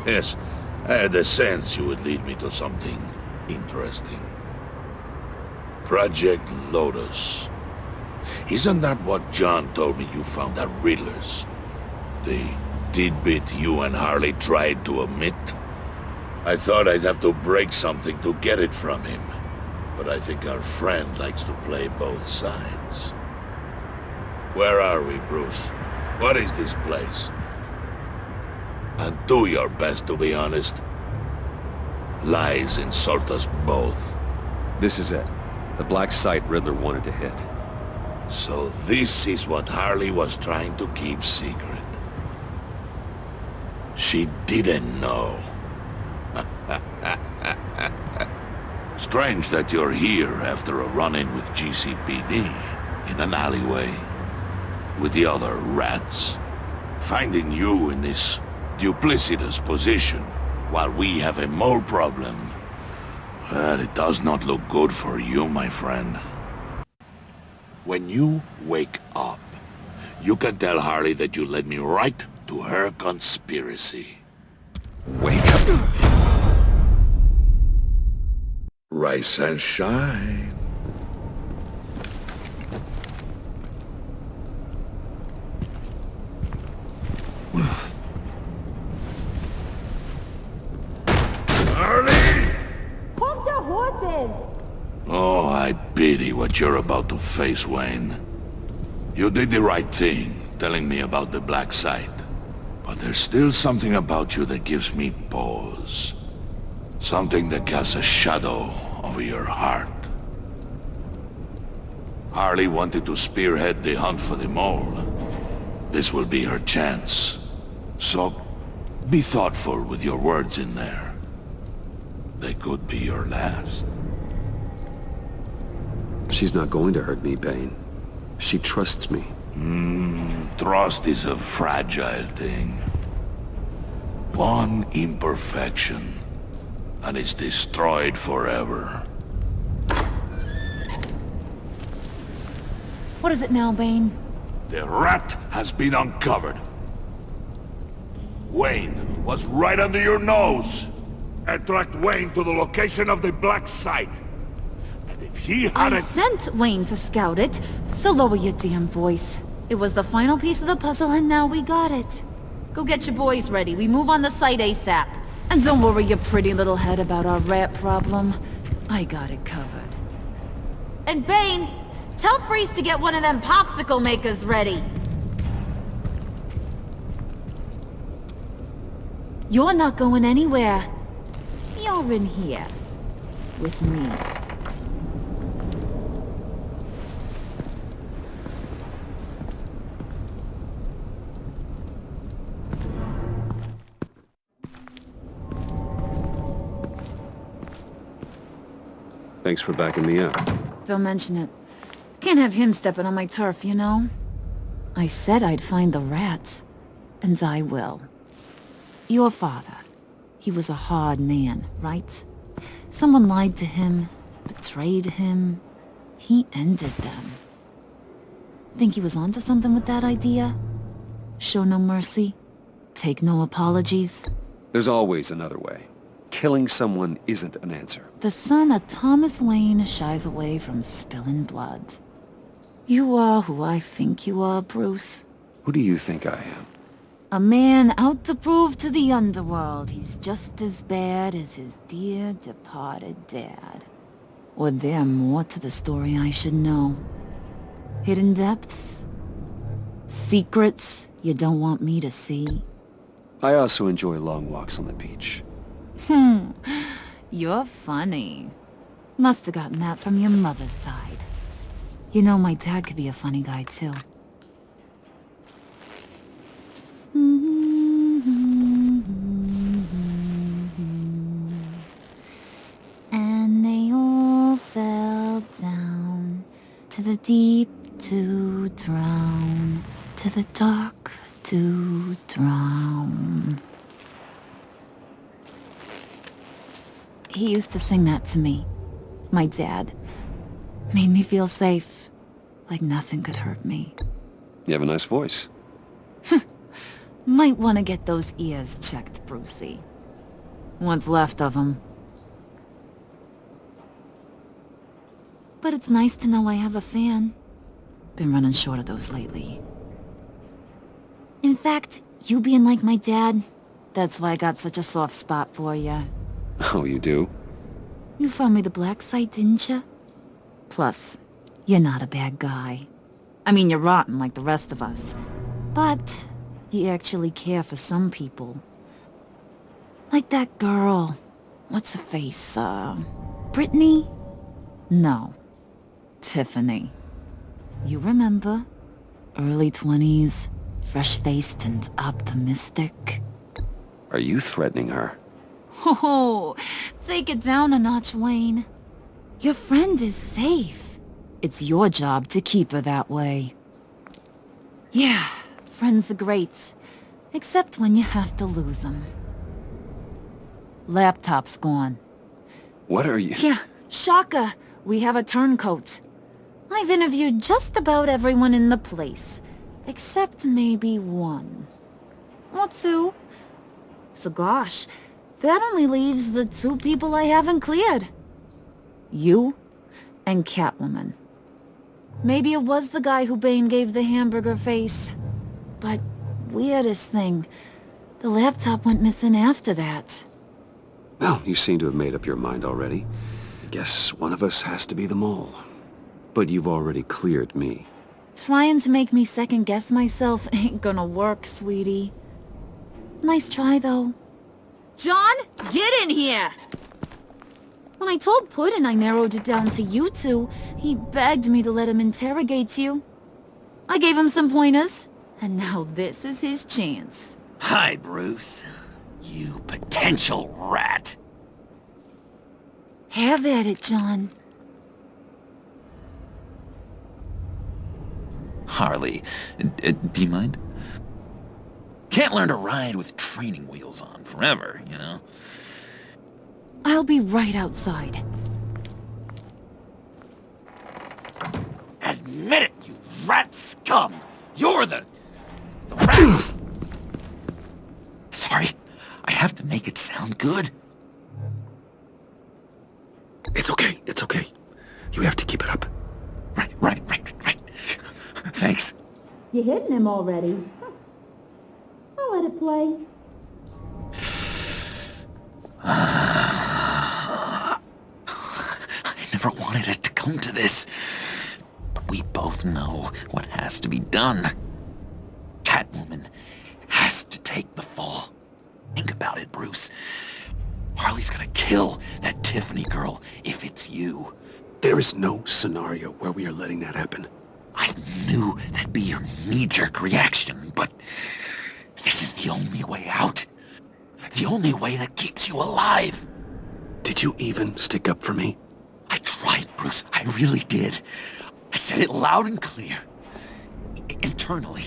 Speaker 7: Yes, I had a sense you would lead me to something interesting. Project Lotus. Isn't that what John told me you found at Riddler's? The tidbit you and Harley tried to omit? I thought I'd have to break something to get it from him. But I think our friend likes to play both sides. Where are we, Bruce? What is this place? And do your best to be honest. Lies insult us both.
Speaker 5: This is it. The black site Riddler wanted to hit.
Speaker 7: So this is what Harley was trying to keep secret. She didn't know. Strange that you're here after a run-in with GCPD in an alleyway with the other rats. Finding you in this duplicitous position while we have a mole problem. Well, it does not look good for you, my friend. When you wake up, you can tell Harley that you led me right to her conspiracy.
Speaker 5: Wake up!
Speaker 7: Rise and shine.
Speaker 19: Harley! Hold your horses!
Speaker 7: Oh, I pity what you're about to face, Wayne. You did the right thing, telling me about the black site. But there's still something about you that gives me pause. Something that casts a shadow over your heart. Harley wanted to spearhead the hunt for the mole. This will be her chance. So, be thoughtful with your words in there. They could be your last.
Speaker 5: She's not going to hurt me, Bane. She trusts me.
Speaker 7: Trust is a fragile thing. One imperfection, and it's destroyed forever.
Speaker 3: What is it now, Bane?
Speaker 7: The rat has been uncovered. Wayne was right under your nose. I tracked Wayne to the location of the black site. And if he had
Speaker 3: I sent Wayne to scout it, so lower your damn voice. It was the final piece of the puzzle and now we got it. Go get your boys ready. We move on the site ASAP. And don't worry your pretty little head about our rat problem. I got it covered. And Bane, tell Freeze to get one of them popsicle makers ready. You're not going anywhere. You're in here. With me.
Speaker 5: Thanks for backing me up.
Speaker 3: Don't mention it. Can't have him stepping on my turf, you know? I said I'd find the rats. And I will. Your father. He was a hard man, right? Someone lied to him, betrayed him. He ended them. Think he was onto something with that idea? Show no mercy? Take no apologies?
Speaker 5: There's always another way. Killing someone isn't an answer.
Speaker 3: The son of Thomas Wayne shies away from spilling blood. You are who I think you are, Bruce.
Speaker 5: Who do you think I am?
Speaker 3: A man out to prove to the underworld he's just as bad as his dear departed dad. Or there more to the story I should know? Hidden depths? Secrets you don't want me to see?
Speaker 5: I also enjoy long walks on the beach.
Speaker 3: You're funny. Must have gotten that from your mother's side. You know, my dad could be a funny guy, too. And they all fell down to the deep to drown, to the dark to drown. He used to sing that to me. My dad. Made me feel safe. Like nothing could hurt me.
Speaker 5: You have a nice voice.
Speaker 3: Might want to get those ears checked, Brucey. What's left of them. But it's nice to know I have a fan. Been running short of those lately. In fact, you being like my dad, that's why I got such a soft spot for you.
Speaker 5: Oh, you do?
Speaker 3: You found me the black site, didn't you? Plus, you're not a bad guy. I mean, you're rotten like the rest of us. But you actually care for some people. Like that girl. What's her face? Brittany? No. Tiffany. You remember? Early 20s, fresh-faced and optimistic.
Speaker 5: Are you threatening her?
Speaker 3: Oh, take it down a notch, Wayne. Your friend is safe. It's your job to keep her that way. Yeah, friends are great. Except when you have to lose them. Laptop's gone.
Speaker 5: What are you...
Speaker 3: Yeah, shocker. We have a turncoat. I've interviewed just about everyone in the place. Except maybe one. Or two. So gosh, that only leaves the two people I haven't cleared. You and Catwoman. Maybe it was the guy who Bane gave the hamburger face. But weirdest thing, the laptop went missing after that.
Speaker 5: Well, you seem to have made up your mind already. I guess one of us has to be the mole. But you've already cleared me.
Speaker 3: Trying to make me second-guess myself ain't gonna work, sweetie. Nice try, though. John, get in here! When I told Puddin' I narrowed it down to you two, he begged me to let him interrogate you. I gave him some pointers, and now this is his chance.
Speaker 11: Hi, Bruce. You potential rat.
Speaker 3: Have at it, John.
Speaker 11: Harley, do you mind? Can't learn to ride with training wheels on forever, you know?
Speaker 3: I'll be right outside.
Speaker 11: Admit it, you rat scum! You're the rat! Sorry, I have to make it sound good.
Speaker 5: It's okay, it's okay. You have to keep it up.
Speaker 11: Right. Thanks.
Speaker 3: You hitting him already? I'll let it play.
Speaker 11: I never wanted it to come to this. But we both know what has to be done. Catwoman has to take the fall. Think about it, Bruce. Harley's gonna kill that Tiffany girl if it's you.
Speaker 5: There is no scenario where we are letting that happen.
Speaker 11: I knew that'd be your knee-jerk reaction, but this is the only way out. The only way that keeps you alive.
Speaker 5: Did you even stick up for me?
Speaker 11: I tried, Bruce. I really did. I said it loud and clear. Internally.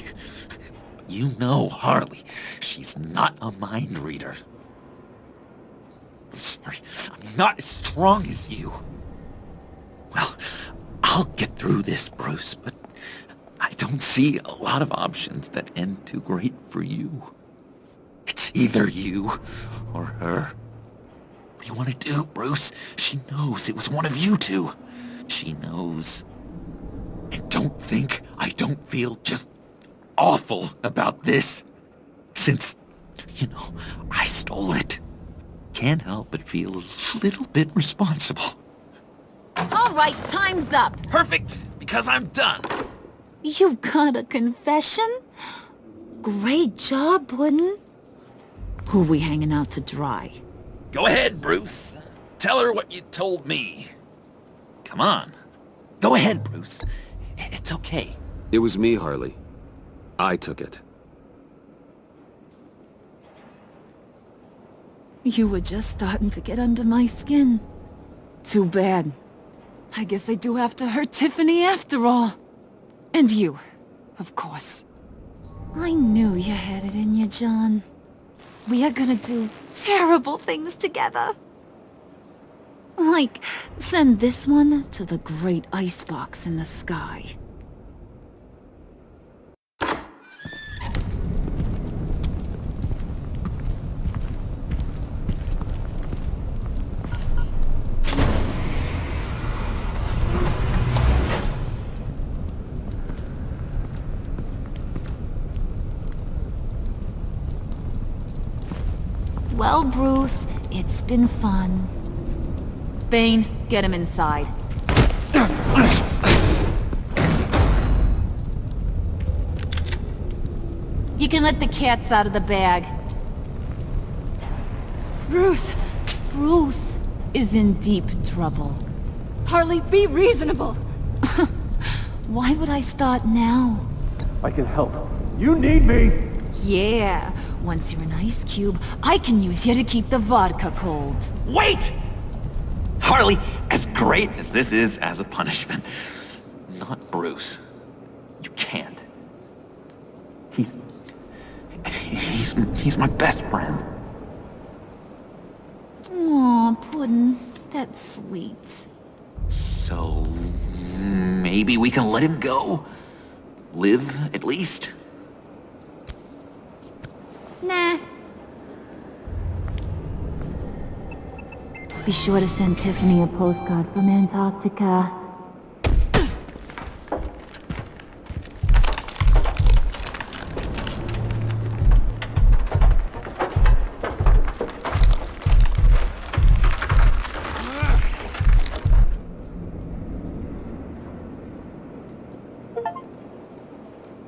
Speaker 11: You know Harley. She's not a mind reader. I'm sorry. I'm not as strong as you. Well, I'll get through this, Bruce, but I don't see a lot of options that end too great for you. It's either you or her. What do you want to do, Bruce? She knows it was one of you two. She knows. And don't think I don't feel just awful about this. Since, I stole it. Can't help but feel a little bit responsible.
Speaker 3: All right, time's up.
Speaker 11: Perfect, because I'm done.
Speaker 3: You got a confession? Great job, Puddin'. Who we hanging out to dry?
Speaker 11: Go ahead, Bruce. Tell her what you told me. Come on. Go ahead, Bruce. It's okay.
Speaker 5: It was me, Harley. I took it.
Speaker 3: You were just starting to get under my skin. Too bad. I guess I do have to hurt Tiffany after all. And you, of course. I knew you had it in you, John. We are gonna do terrible things together. Like, send this one to the great icebox in the sky. Well, Bruce, it's been fun. Bane, get him inside. You can let the cats out of the bag. Bruce is in deep trouble. Harley, be reasonable. Why would I start now?
Speaker 8: I can help. You need me!
Speaker 3: Yeah, once you're an ice cube, I can use you to keep the vodka cold.
Speaker 11: Wait! Harley, as great as this is as a punishment, not Bruce. You can't. He's my best friend.
Speaker 3: Aw, Puddin', that's sweet.
Speaker 11: So, maybe we can let him go? Live, at least?
Speaker 3: Nah. Be sure to send Tiffany a postcard from Antarctica.